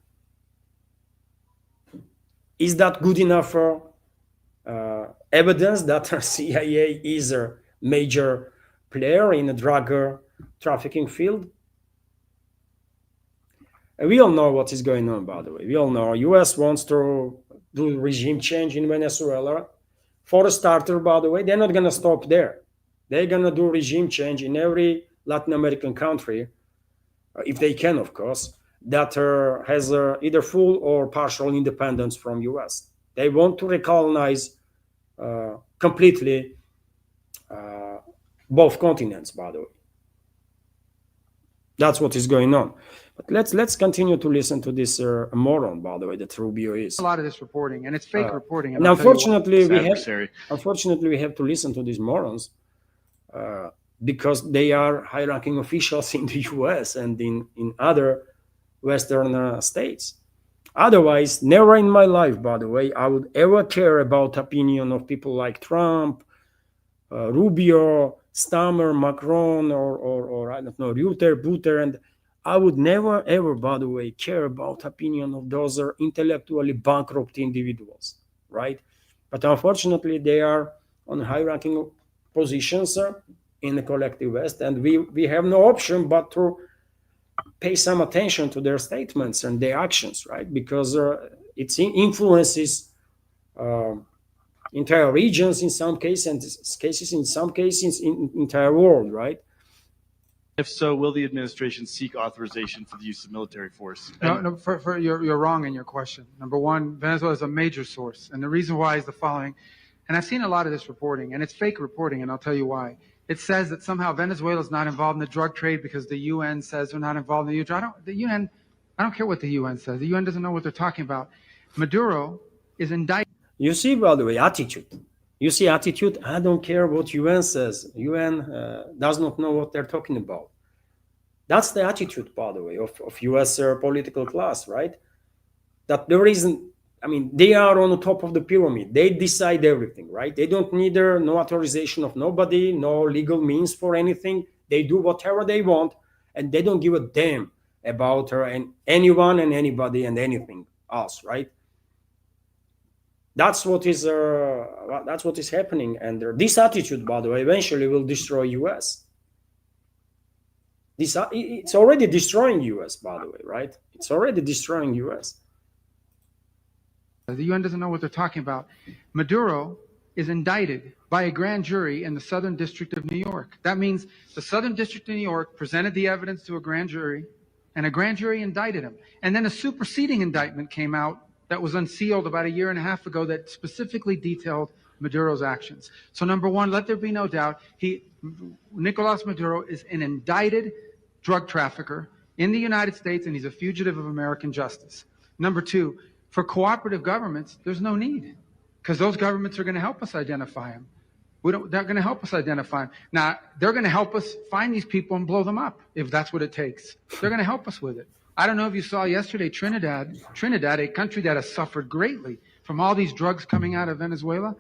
Is that good enough for evidence that CIA is a major player in the drug trafficking field? We all know what is going on, by the way. We all know US wants to do regime change in Venezuela. For a starter, by the way, they're not going to stop there. They're going to do regime change in every Latin American country, if they can, of course, that has either full or partial independence from US. They want to recolonize completely both continents, by the way. That's what is going on. But let's continue to listen to this moron, by the way, that Rubio is. A lot of this reporting, and it's fake reporting. And unfortunately, we have to listen to these morons because they are high-ranking officials in the US and in other Western states. Otherwise, never in my life, by the way, I would ever care about opinion of people like Trump, Rubio, Stammer, Macron, or I don't know, Rutte, Bucha, and I would never, ever, by the way, care about opinion of those intellectually bankrupt individuals, right? But unfortunately, they are on high-ranking positions in the collective West, and we have no option but to pay some attention to their statements and their actions, right? Because it influences entire regions in some cases, and in some cases, in entire world, right? If so, will the administration seek authorization for the use of military force? No, you're wrong in your question. Number one, Venezuela is a major source, and the reason why is the following. And I've seen a lot of this reporting, and it's fake reporting, and I'll tell you why. it says that somehow Venezuela is not involved in the drug trade because the UN says they're not involved in the UN. I don't care what the UN says. The UN doesn't know what they're talking about. Maduro is indicted. You see, by the way, attitude. You see attitude. I don't care what UN says. UN does not know what they're talking about. That's the attitude, by the way, of US political class, right? That there isn't, I mean, they are on the top of the pyramid. They decide everything, right? They don't need no authorization of nobody, no legal means for anything. They do whatever they want, and they don't give a damn about her and anyone and anybody and anything else, right? That's what is happening, and this attitude, by the way, eventually will destroy US. It's already destroying US, by the way, right? It's already destroying US. The UN doesn't know what they're talking about. Maduro is indicted by a grand jury in the Southern District of New York. That means the Southern District of New York presented the evidence to a grand jury, and a grand jury indicted him. And then a superseding indictment came out that was unsealed about a year and a half ago that specifically detailed Maduro's actions. So number one, let there be no doubt, Nicolas Maduro is an indicted drug trafficker in the United States, and he's a fugitive of American justice. Number two, for cooperative governments, there's no need, because those governments are going to help us identify him. They're going to help us identify him. Now, they're going to help us find these people and blow them up, if that's what it takes. They're going to help us with it. I don't know if you saw yesterday, Trinidad, a country that has suffered greatly from all these drugs coming out of Venezuela,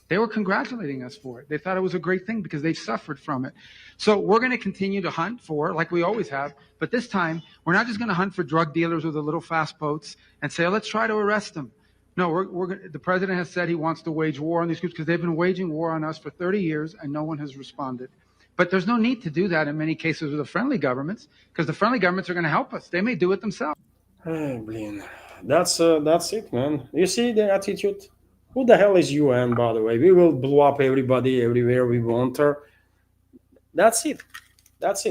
they were congratulating us for it. They thought it was a great thing because they've suffered from it. So we're going to continue to hunt for, like we always have, but this time we're not just going to hunt for drug dealers with the little fast boats and say, oh, let's try to arrest them. No, the president has said he wants to wage war on these groups because they've been waging war on us for 30 years and no one has responded. But there's no need to do that in many cases with the friendly governments, because the friendly governments are going to help us. They may do it themselves. Hey, blin. That's it, man. You see the attitude? Who the hell is UN, by the way? We will blow up everybody everywhere we want her. That's it. That's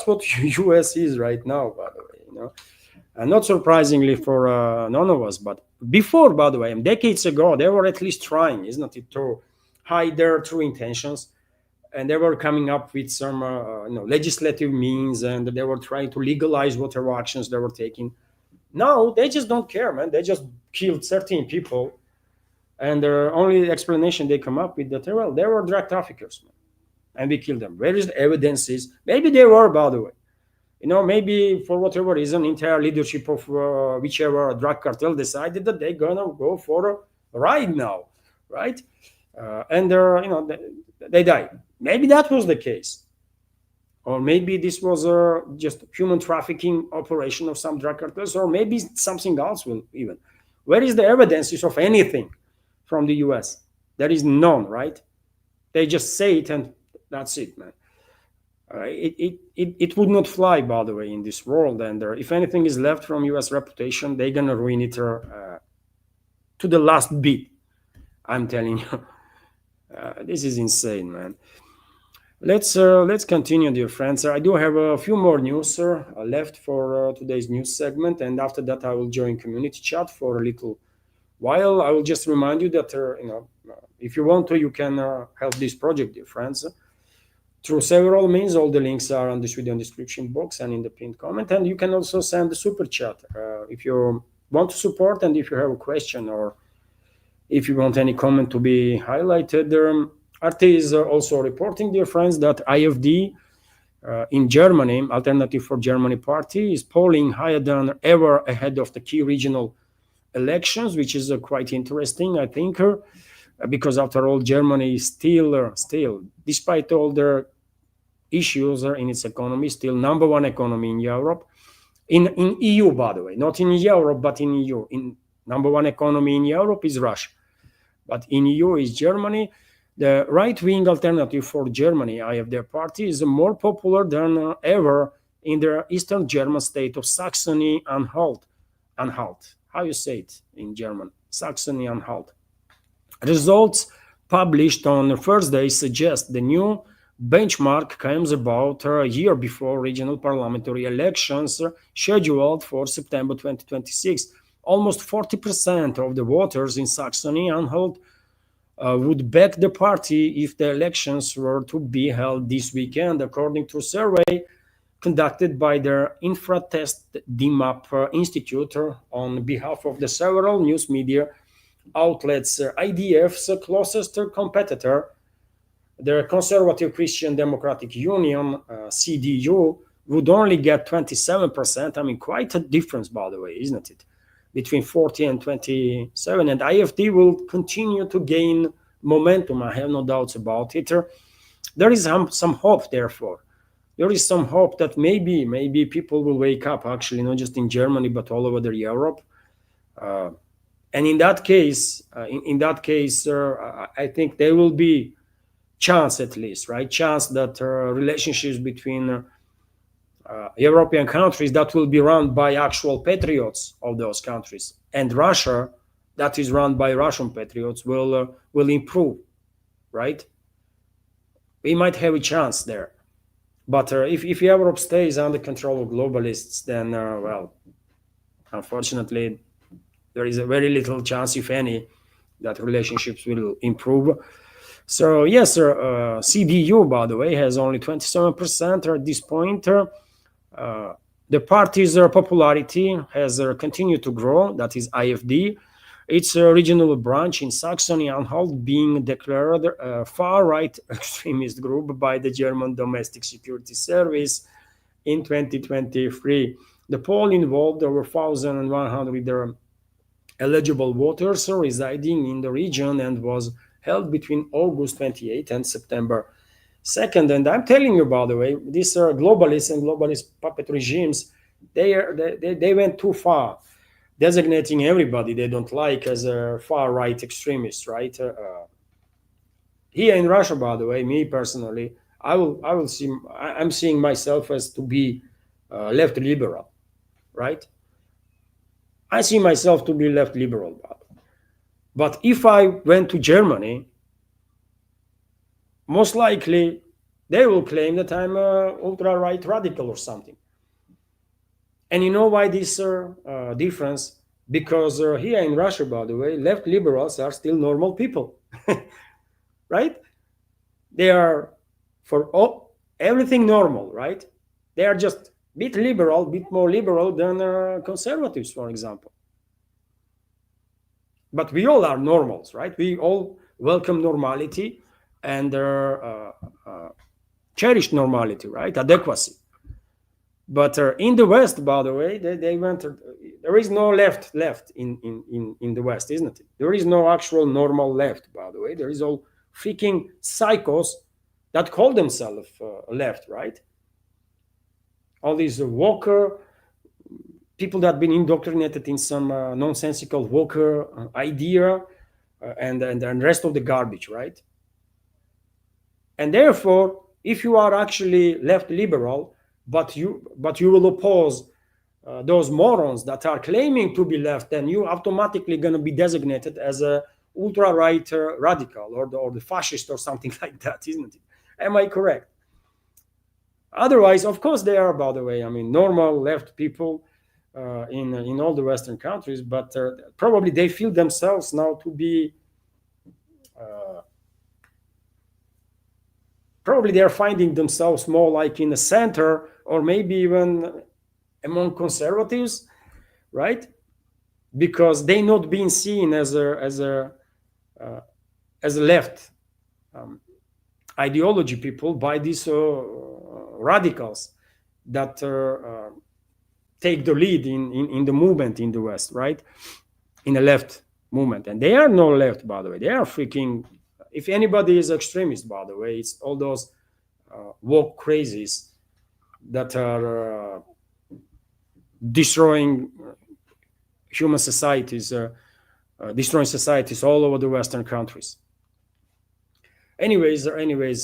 what US is right now, by the way. You know, and not surprisingly for none of us, but before, by the way, decades ago, they were at least trying, isn't it, to hide their true intentions, and they were coming up with some legislative means, and they were trying to legalize whatever actions they were taking. Now they just don't care, man. They just killed 13 people. And the only explanation they come up with that, well, they were drug traffickers, man, and we killed them. Where is the evidence? Maybe they were, by the way. You know, maybe for whatever reason, entire leadership of whichever drug cartel decided that they're gonna go for a ride now, right? And they died. Maybe that was the case, or maybe this was just human trafficking operation of some drug cartels, or maybe something else. Will even. Where is the evidence of anything from the US? There is none, right? They just say it and that's it, man. It would not fly, by the way, in this world. And if anything is left from US reputation, they're gonna ruin it to the last bit. I'm telling you, this is insane, man. Let's continue, dear friends. I do have a few more news left for today's news segment, and after that I will join community chat for a little while. I will just remind you that if you want to, you can help this project, dear friends, through several means. All the links are on this video description box and in the pinned comment, and you can also send the super chat if you want to support, and if you have a question or if you want any comment to be highlighted. RT is also reporting, dear friends, that IFD in Germany, Alternative for Germany Party, is polling higher than ever ahead of the key regional elections, which is quite interesting, I think, because after all, Germany is still, despite all their issues in its economy, still number one economy in Europe, in EU, by the way, not in Europe, but in EU. In number one economy in Europe is Russia, but in EU is Germany. The right-wing Alternative for Germany, IFD party, is more popular than ever in the eastern German state of Saxony-Anhalt. How you say it in German? Saxony-Anhalt. Results published on Thursday suggest the new benchmark comes about a year before regional parliamentary elections scheduled for September 2026. Almost 40% of the voters in Saxony-Anhalt would back the party if the elections were to be held this weekend, according to a survey conducted by the Infratest DMAP Institute on behalf of the several news media outlets. IDF's closest competitor, the Conservative Christian Democratic Union, CDU, would only get 27%. I mean, quite a difference, by the way, isn't it? Between 40 and 27. And IFD will continue to gain momentum. I have no doubts about it. There is some hope, therefore. There is some hope that maybe people will wake up, actually, not just in Germany, but all over Europe. And in that case, I think there will be chance, at least, right? Chance that relationships between European countries that will be run by actual patriots of those countries and Russia, that is run by Russian patriots, will improve, right? We might have a chance there. But if Europe stays under control of globalists, then, well, unfortunately, there is a very little chance, if any, that relationships will improve. So, yes, sir, CDU, by the way, has only 27% at this point. The party's popularity has continued to grow, that is IFD. Its regional branch in Saxony-Anhalt being declared a far-right extremist group by the German Domestic Security Service in 2023. The poll involved over 1,100 eligible voters residing in the region and was held between August 28 and September 2nd. And I'm telling you, by the way, these globalists and globalist puppet regimes, they went too far, designating everybody they don't like as a far-right extremist, right? Here in Russia, by the way, me personally, I'm seeing myself as to be left liberal, right? I see myself to be left liberal. But if I went to Germany, most likely they will claim that I'm ultra-right radical or something. And you know why this difference? Because here in Russia, by the way, left liberals are still normal people, right? They are for everything normal, right? They are just a bit more liberal than conservatives, for example. But we all are normals, right? We all welcome normality and cherish normality, right? Adequacy. But in the West, by the way, they went. There is no left in the West, isn't it? There is no actual normal left, by the way. There is all freaking psychos that call themselves left, right? All these woke people that have been indoctrinated in some nonsensical woke idea and the rest of the garbage, right? And therefore, if you are actually left liberal, but you will oppose those morons that are claiming to be left, then you automatically going to be designated as a ultra-right radical or the fascist or something like that, isn't it? Am I correct? Otherwise, of course, they are, by the way, I mean, normal left people in all the Western countries, but probably they feel themselves now to be probably they are finding themselves more like in the center or maybe even among conservatives, right? Because they not being seen as a left ideology people by these radicals that take the lead in the movement in the West, right? In the left movement. And they are no left, by the way. They are freaking, if anybody is extremist, by the way, it's all those woke crazies that are destroying human societies, destroying societies all over the Western countries. Anyways,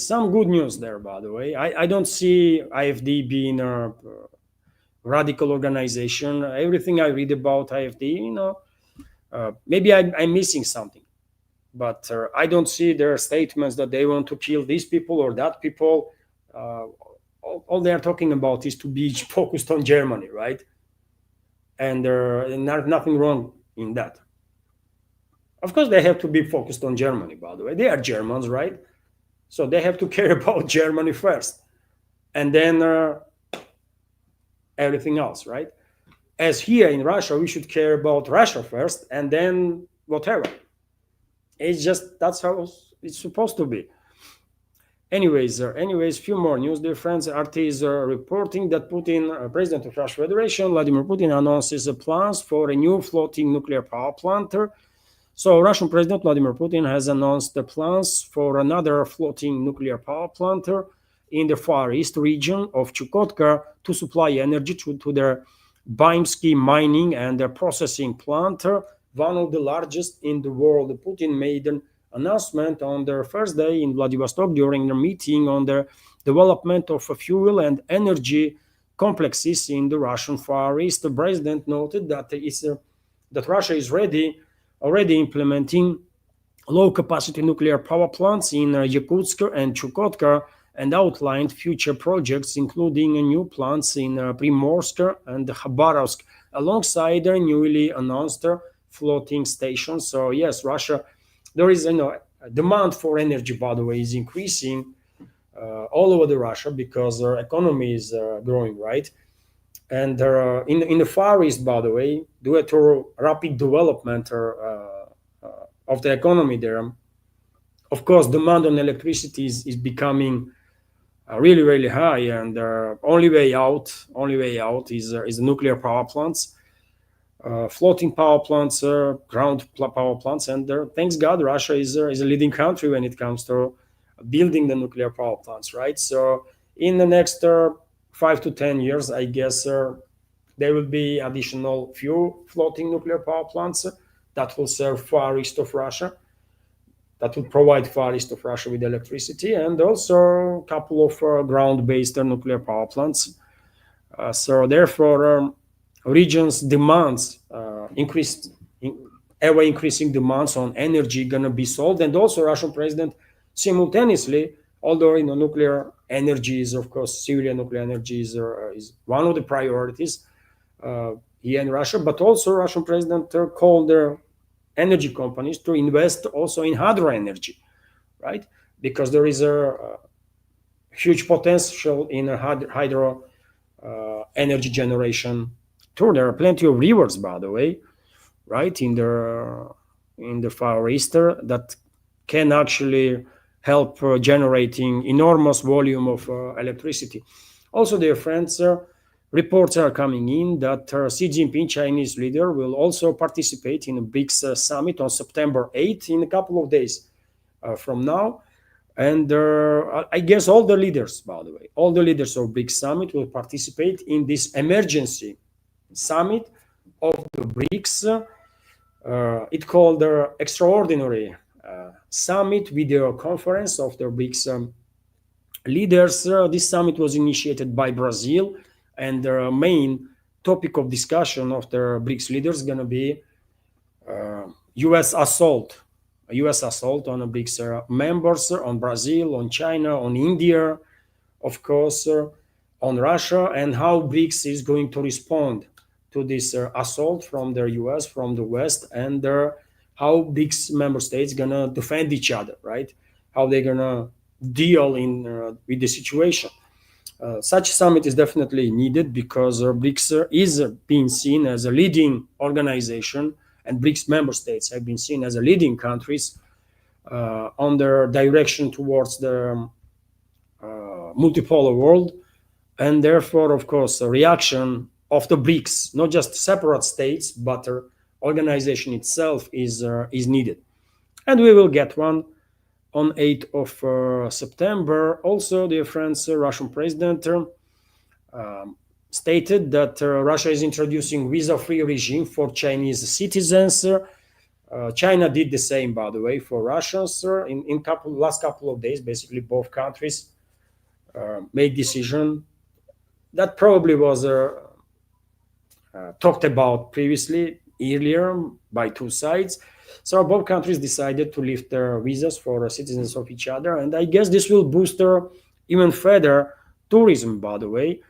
some good news there, by the way. I don't see IFD being a radical organization. Everything I read about IFD, maybe I'm missing something. But I don't see their statements that they want to kill these people or that people. All they are talking about is to be focused on Germany, right? And there's nothing wrong in that. Of course, they have to be focused on Germany, by the way. They are Germans, right? So they have to care about Germany first, and then everything else, right? As here in Russia, we should care about Russia first, and then whatever. It's just that's how it's supposed to be. Anyways, few more news, dear friends. RT is reporting that Putin, President of Russian Federation, Vladimir Putin, announces plans for a new floating nuclear power plant. So Russian President Vladimir Putin has announced the plans for another floating nuclear power plant in the Far East region of Chukotka to supply energy to their Baimsky mining and processing plant, one of the largest in the world. Putin made an announcement on their first day in Vladivostok during a meeting on the development of fuel and energy complexes in the Russian Far East. The president noted that that Russia is already implementing low-capacity nuclear power plants in Yakutsk and Chukotka, and outlined future projects, including new plants in Primorsk and Khabarovsk, alongside their newly announced floating stations. So yes, Russia, there is a demand for energy, by the way, is increasing all over the Russia because their economy is growing, right? And in the Far East, by the way, due to rapid development of the economy there, of course, demand on electricity is becoming really high, and only way out is nuclear power plants, floating power plants, ground power plants, and thanks God, Russia is a leading country when it comes to building the nuclear power plants, right? So in the next 5 to 10 years, I guess there will be additional few floating nuclear power plants that will serve Far East of Russia, that will provide Far East of Russia with electricity, and also a couple of ground-based nuclear power plants. So therefore, regions' demands, ever-increasing demands on energy gonna be solved, and also Russian president simultaneously, although nuclear energy is, of course, civilian nuclear energy is one of the priorities here in Russia, but also Russian president called their energy companies to invest also in hydro energy, right? Because there is a huge potential in hydro energy generation too. There are plenty of rivers, by the way, right, in the Far East that can actually help generating enormous volume of electricity. Also, dear friends, reports are coming in that Xi Jinping, Chinese leader, will also participate in a BRICS summit on September 8th, in a couple of days from now. And I guess all the leaders, by the way, all the leaders of BRICS summit will participate in this emergency summit of the BRICS. It's called the Extraordinary Summit Video Conference of the BRICS leaders. This summit was initiated by Brazil, and the main topic of discussion of the BRICS leaders is going to be U.S. assault on the BRICS members, on Brazil, on China, on India, of course, on Russia, and how BRICS is going to respond to this assault from the U.S., from the West, and how BRICS member states going to defend each other, right? How they're going to deal with the situation. Such summit is definitely needed because BRICS is being seen as a leading organization, and BRICS member states have been seen as a leading countries on their direction towards the multipolar world. And therefore, of course, a reaction of the BRICS, not just separate states, but the organization itself is needed. And we will get one on 8th of September. Also, dear friends, Russian president stated that Russia is introducing visa-free regime for Chinese citizens. China did the same, by the way, for Russians. In last couple of days, basically both countries made decision that probably was talked about previously, earlier, by two sides. So both countries decided to lift their visas for citizens of each other, and I guess this will boost even further tourism, by the way.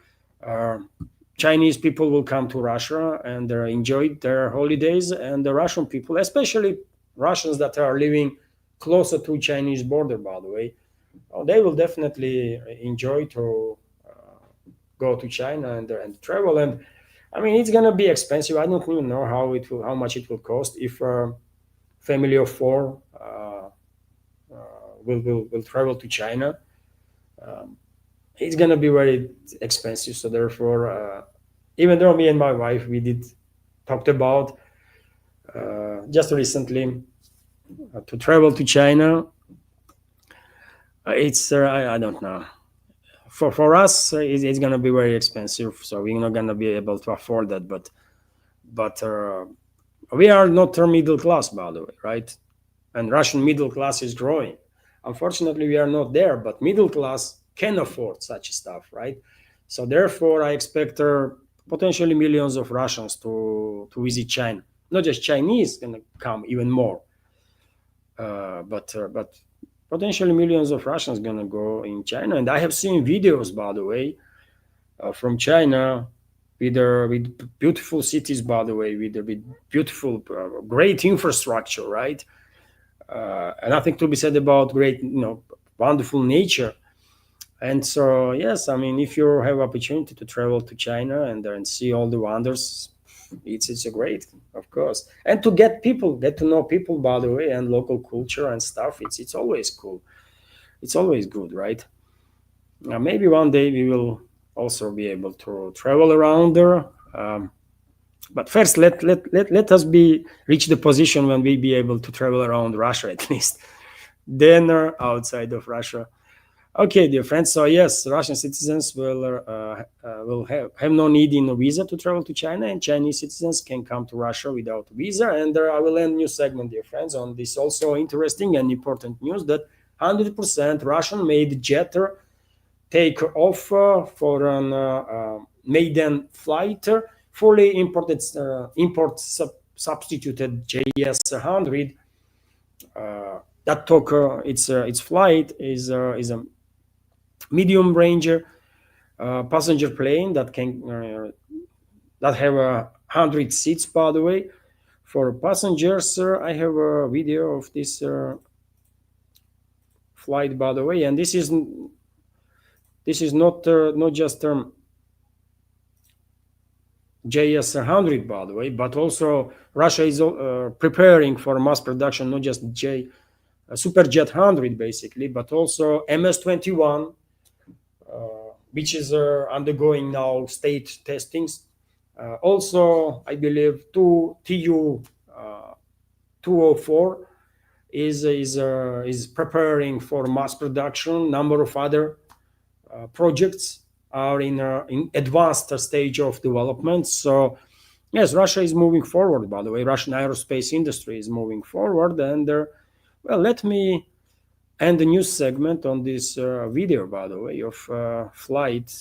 Chinese people will come to Russia and enjoy their holidays, and the Russian people, especially Russians that are living closer to Chinese border, by the way, they will definitely enjoy to go to China and travel. And I mean, it's gonna be expensive. I don't even know how much it will cost if a family of four will travel to China. It's gonna be very expensive. So therefore, even though me and my wife we did talked about just recently to travel to China, it's I don't know. For us, it's gonna be very expensive. So we're not gonna be able to afford that. But we are not middle class, by the way, right? And Russian middle class is growing. Unfortunately, we are not there, but middle class can afford such stuff, right? So therefore, I expect potentially millions of Russians to visit China. Not just Chinese gonna come, even more, but potentially millions of Russians gonna go in China. And I have seen videos, by the way, from China with beautiful cities, by the way, with beautiful, great infrastructure, right? Nothing to be said about great, wonderful nature. And so, yes, I mean, if you have opportunity to travel to China and see all the wonders, it's a great, of course. And to get to know people, by the way, and local culture and stuff. It's always cool. It's always good, right? Maybe one day we will also be able to travel around there. But first, let us reach the position when we be able to travel around Russia at least. Then outside of Russia. Okay, dear friends. So yes, Russian citizens will have no need in a visa to travel to China, and Chinese citizens can come to Russia without a visa. And I will end new segment, dear friends, on this also interesting and important news that 100% Russian-made jet take off for an maiden flight, fully substituted JS-100. That took its flight is a medium range passenger plane that can that have 100 seats, by the way. For passengers, I have a video of this flight, by the way, and this is not just JS-100, by the way, but also Russia is preparing for mass production, not just Superjet 100, basically, but also MS-21, which is undergoing now state testings. Also, I believe Tu-204 is preparing for mass production. Number of other projects are in advanced stage of development. So yes, Russia is moving forward, by the way. Russian aerospace industry is moving forward. And well, let me end the news segment on this video, by the way, of flight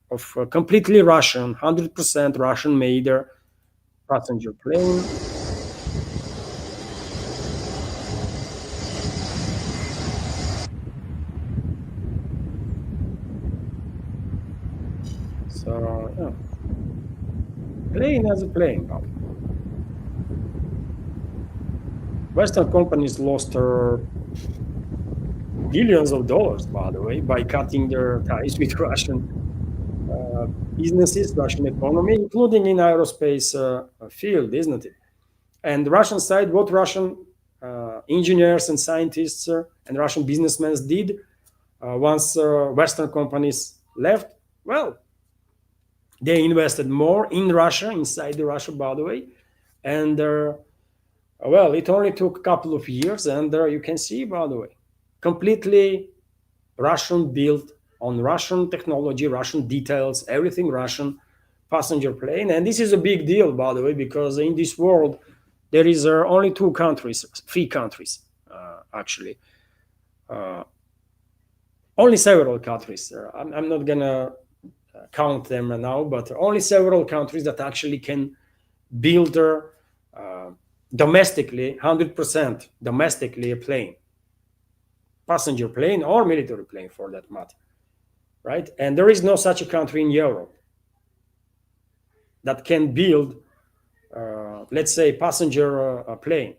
of completely Russian, 100% Russian made passenger plane. So, yeah. Plane as a plane. Western companies lost billions of dollars, by the way, by cutting their ties with Russian businesses, Russian economy, including in aerospace field, isn't it? And the Russian side, what Russian engineers and scientists and Russian businessmen did once Western companies left, well, they invested more in Russia, inside the Russia, by the way, and well, it only took a couple of years, and you can see, by the way, completely Russian built on Russian technology, Russian details, everything Russian passenger plane. And this is a big deal, by the way, because in this world, there is only three countries, actually. Only several countries. I'm not going to count them now, but only several countries that actually can build their domestically, 100% domestically, a plane, passenger plane or military plane for that matter, right? And there is no such a country in Europe that can build, let's say, passenger plane.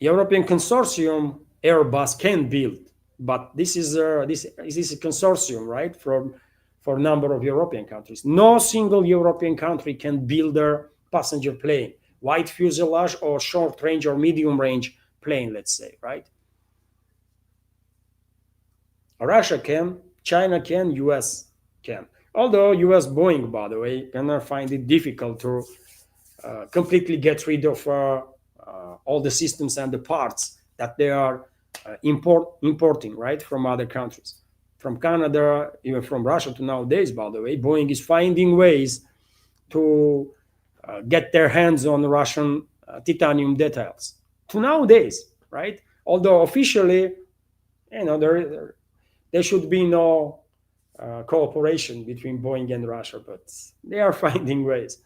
European consortium Airbus can build, but this is a consortium, right? For a number of European countries. No single European country can build a passenger plane, wide fuselage or short range or medium range plane, let's say, right? Russia can, China can, US can. Although US Boeing, by the way, can find it difficult to completely get rid of all the systems and the parts that they are importing, right, from other countries. From Canada, even from Russia to nowadays, by the way, Boeing is finding ways to get their hands on Russian titanium details. To nowadays, right? Although officially, there should be no cooperation between Boeing and Russia, but they are finding ways.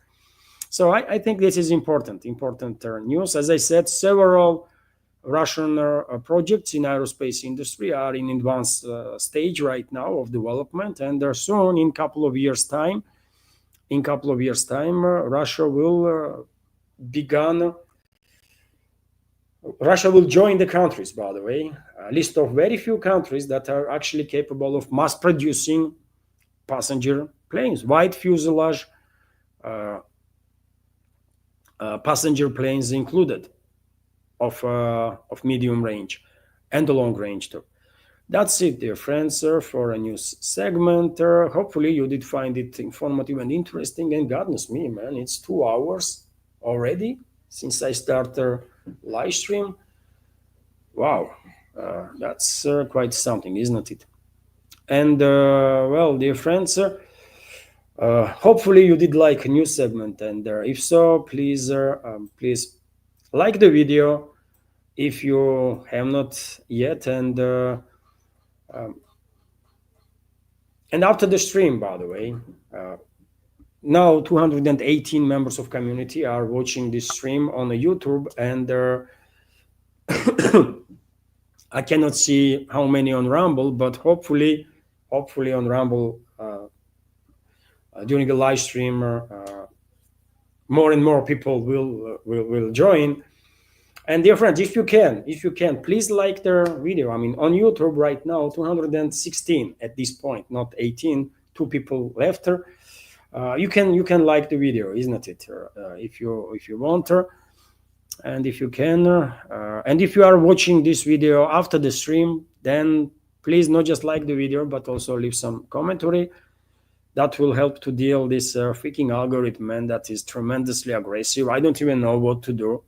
So I think this is important news. As I said, several Russian projects in aerospace industry are in advanced stage right now of development, and they're soon, in a couple of years' time, Russia will Russia will join the countries, by the way, a list of very few countries that are actually capable of mass producing passenger planes, wide fuselage passenger planes included, of medium range and the long range too. That's it, dear friends, for a news segment. Hopefully you did find it informative and interesting, and goodness me, man, it's 2 hours already since I started live stream. Wow, that's quite something, isn't it? And well, dear friends, hopefully you did like a news segment, and if so, please like the video if you have not yet, and after the stream, by the way, now 218 members of community are watching this stream on YouTube, and I cannot see how many on Rumble, but hopefully on Rumble during the live stream more and more people will join. And dear friends, if you can, please like their video. I mean, on YouTube right now, 216 at this point, not 18. 2 people left. You can like the video, isn't it? If you want, and if you can, and if you are watching this video after the stream, then please not just like the video, but also leave some commentary. That will help to deal this freaking algorithm, man, that is tremendously aggressive. I don't even know what to do,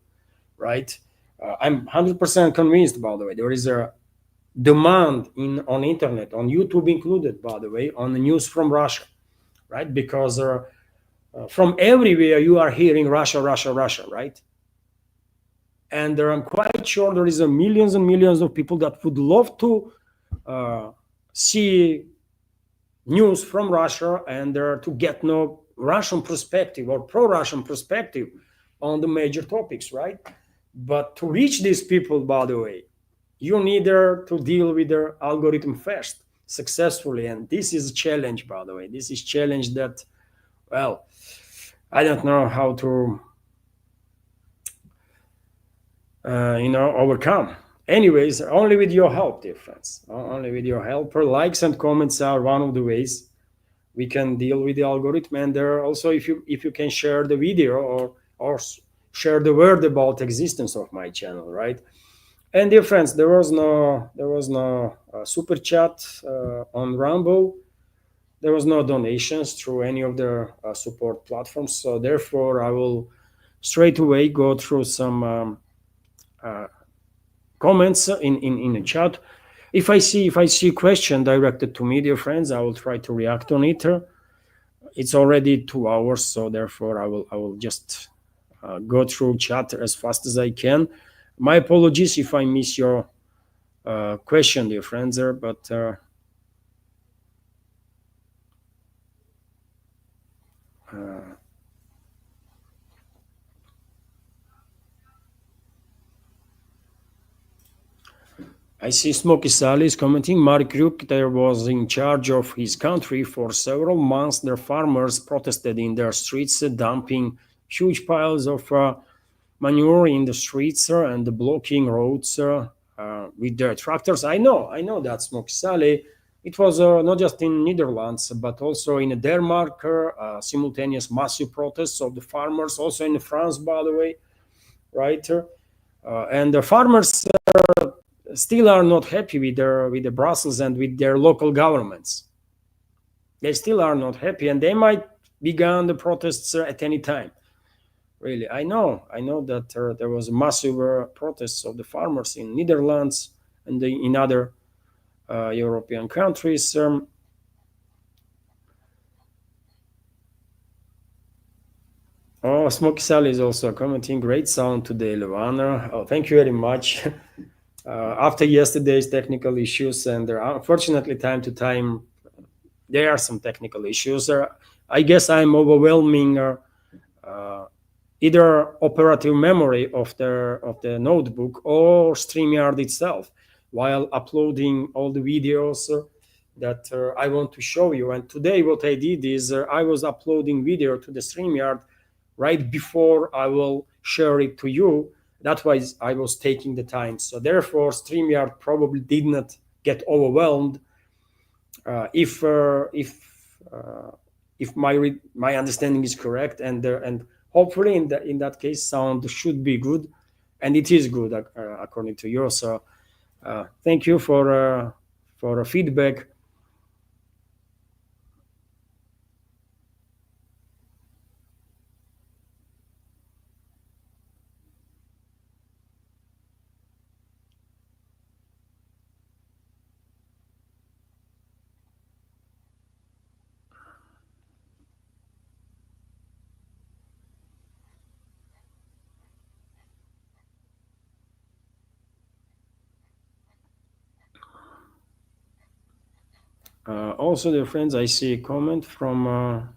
right? I'm 100% convinced, by the way, there is a demand on internet, on YouTube included, by the way, on the news from Russia, right? Because from everywhere you are hearing Russia, right? And I'm quite sure there is millions and millions of people that would love to see news from Russia and to get no Russian perspective or pro-Russian perspective on the major topics, right? But to reach these people, by the way, you need to deal with their algorithm first successfully, and this is a challenge, by the way. This is a challenge that, well, I don't know how to overcome. Anyways, only with your help, dear friends, only with your help. Likes and comments are one of the ways we can deal with the algorithm, and there also, if you can share the video or share the word about existence of my channel, right? And dear friends, there was no super chat on Rumble. There was no donations through any of the support platforms, so therefore I will straight away go through some comments in the chat. If I see a question directed to me, dear friends, I will try to react on it. It's already 2 hours, so therefore I will just go through chat as fast as I can. My apologies if I miss your question, dear friends, but I see Smoky Sally is commenting. Mark Rutte was in charge of his country for several months. Their farmers protested in their streets, dumping huge piles of maneuver in the streets and blocking roads with their tractors. I know that Smoky Sally. It was not just in Netherlands, but also in Denmark, simultaneous massive protests of the farmers, also in France, by the way, right? And the farmers still are not happy with the Brussels and with their local governments. They still are not happy, and they might begin the protests at any time. Really, I know that there was massive protests of the farmers in Netherlands and in other European countries. Oh, Smoky Sally is also commenting. Great sound today, Levana. Oh, thank you very much. After yesterday's technical issues, and unfortunately, time to time, there are some technical issues. I guess I'm overwhelming either operative memory of the notebook or StreamYard itself while uploading all the videos that I want to show you. And today what I did is I was uploading video to the StreamYard right before I will share it to you. That's why I was taking the time. So therefore, StreamYard probably did not get overwhelmed. If my understanding is correct, and hopefully in that case sound should be good, and it is good according to you. So thank you for feedback. Also, dear friends, I see a comment from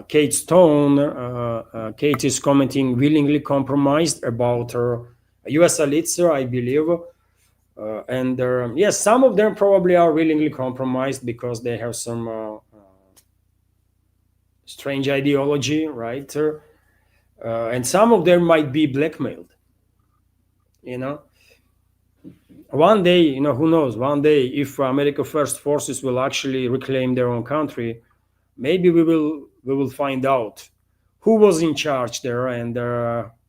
Kate Stone. Kate is commenting willingly compromised about U.S. elites, I believe. And yes, some of them probably are willingly compromised because they have some strange ideology, right? And some of them might be blackmailed. One day, who knows? One day, if America First forces will actually reclaim their own country, maybe we will find out who was in charge there and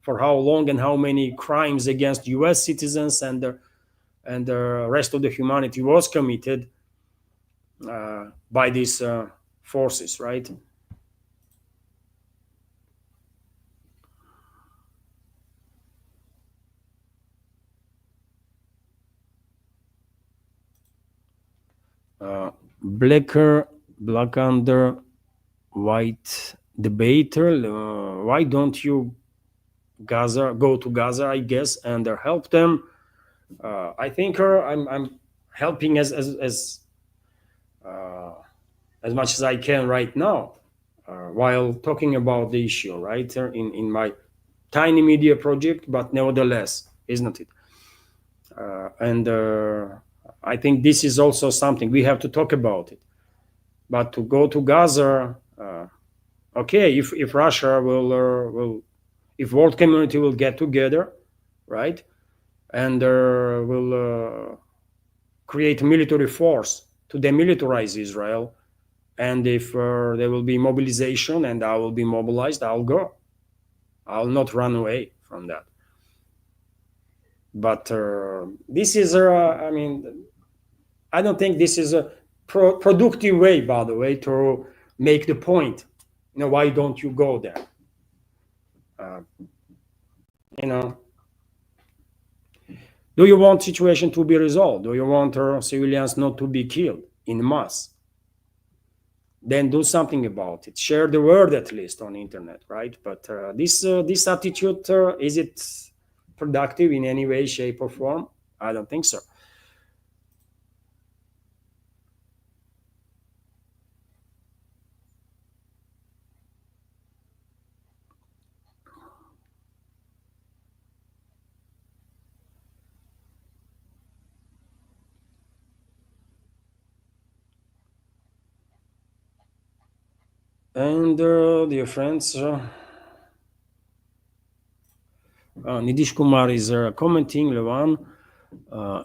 for how long and how many crimes against U.S. citizens and the rest of the humanity was committed by these forces, right? Black under white debater. Why don't you go to Gaza, I guess, and help them? I think I'm helping as much as I can right now, while talking about the issue, right? In my tiny media project, but nevertheless, isn't it? And I think this is also something we have to talk about it. But to go to Gaza, okay, if Russia will, if world community will get together, right, and will create a military force to demilitarize Israel, and if there will be mobilization and I will be mobilized, I'll go. I'll not run away from that. But this is, I mean, I don't think this is a productive way, by the way, to make the point. Why don't you go there? Do you want situation to be resolved? Do you want civilians not to be killed in mass? Then do something about it. Share the word at least on the internet, right? But this attitude, is it productive in any way, shape, or form? I don't think so. And dear friends, Nidish Kumar is commenting, Levan,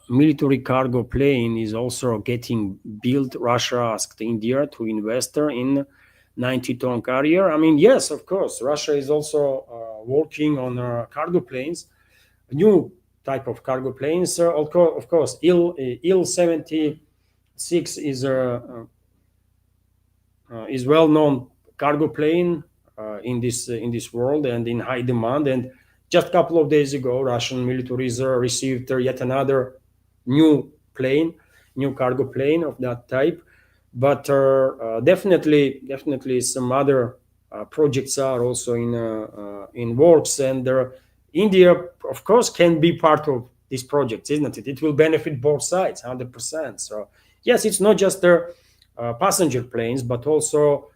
military cargo plane is also getting built. Russia asked India to invest in 90-ton carrier. I mean, yes, of course, Russia is also working on cargo planes, new type of cargo planes. Of course, Il-76 is well-known cargo plane in this world and in high demand. And just a couple of days ago, Russian military received yet another new cargo plane of that type. But definitely some other projects are also in works, and India, of course, can be part of these projects, isn't it? It will benefit both sides, 100%. So yes, it's not just the passenger planes, but also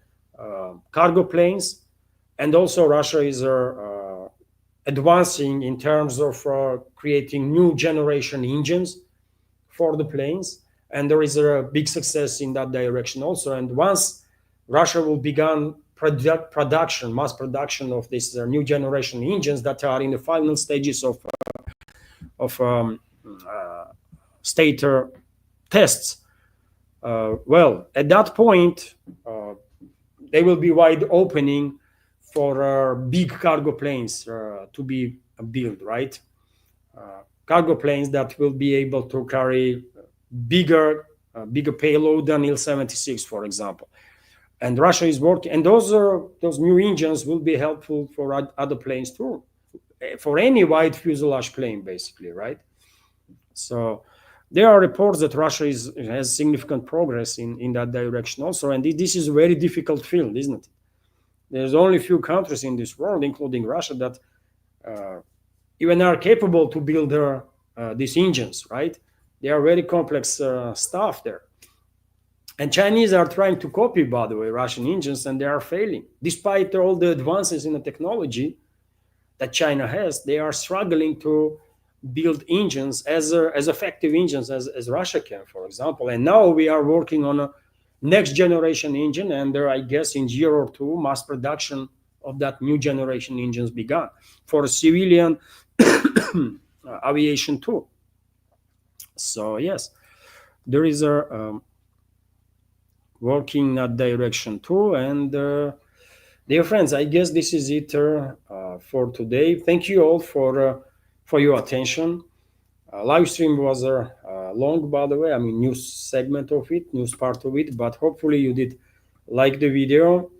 cargo planes, and also Russia is advancing in terms of creating new generation engines for the planes, and there is a big success in that direction also. And once Russia will begin mass production of these new generation engines that are in the final stages of state tests, well, at that point, they will be wide opening for big cargo planes to be built, right? Cargo planes that will be able to carry bigger payload than Il-76, for example. And Russia is working, and those new engines will be helpful for other planes too, for any wide fuselage plane, basically, right? So there are reports that Russia has significant progress in that direction also, and this is a very difficult field, isn't it? There's only a few countries in this world, including Russia, that even are capable to build these engines, right? They are very complex stuff there. And Chinese are trying to copy, by the way, Russian engines, and they are failing. Despite all the advances in the technology that China has, they are struggling to build engines as effective engines as Russia can, for example. And now we are working on a next generation engine, and I guess in a year or two, mass production of that new generation engines begun for civilian aviation too. So yes, there is a working in that direction too. And dear friends, I guess this is it for today. Thank you all for your attention. Live stream was long, by the way. I mean, news segment of it, news part of it, but hopefully you did like the video.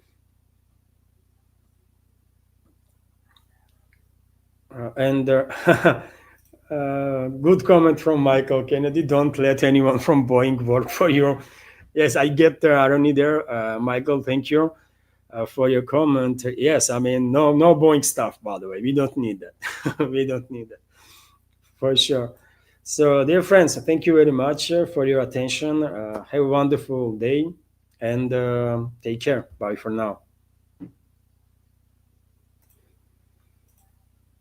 And good comment from Michael Kennedy. Don't let anyone from Boeing work for you. Yes, I get the irony there, Michael. Thank you for your comment. Yes, I mean, no Boeing stuff, by the way. We don't need that. We don't need that, for sure. So, dear friends, thank you very much for your attention. Have a wonderful day, and take care. Bye for now.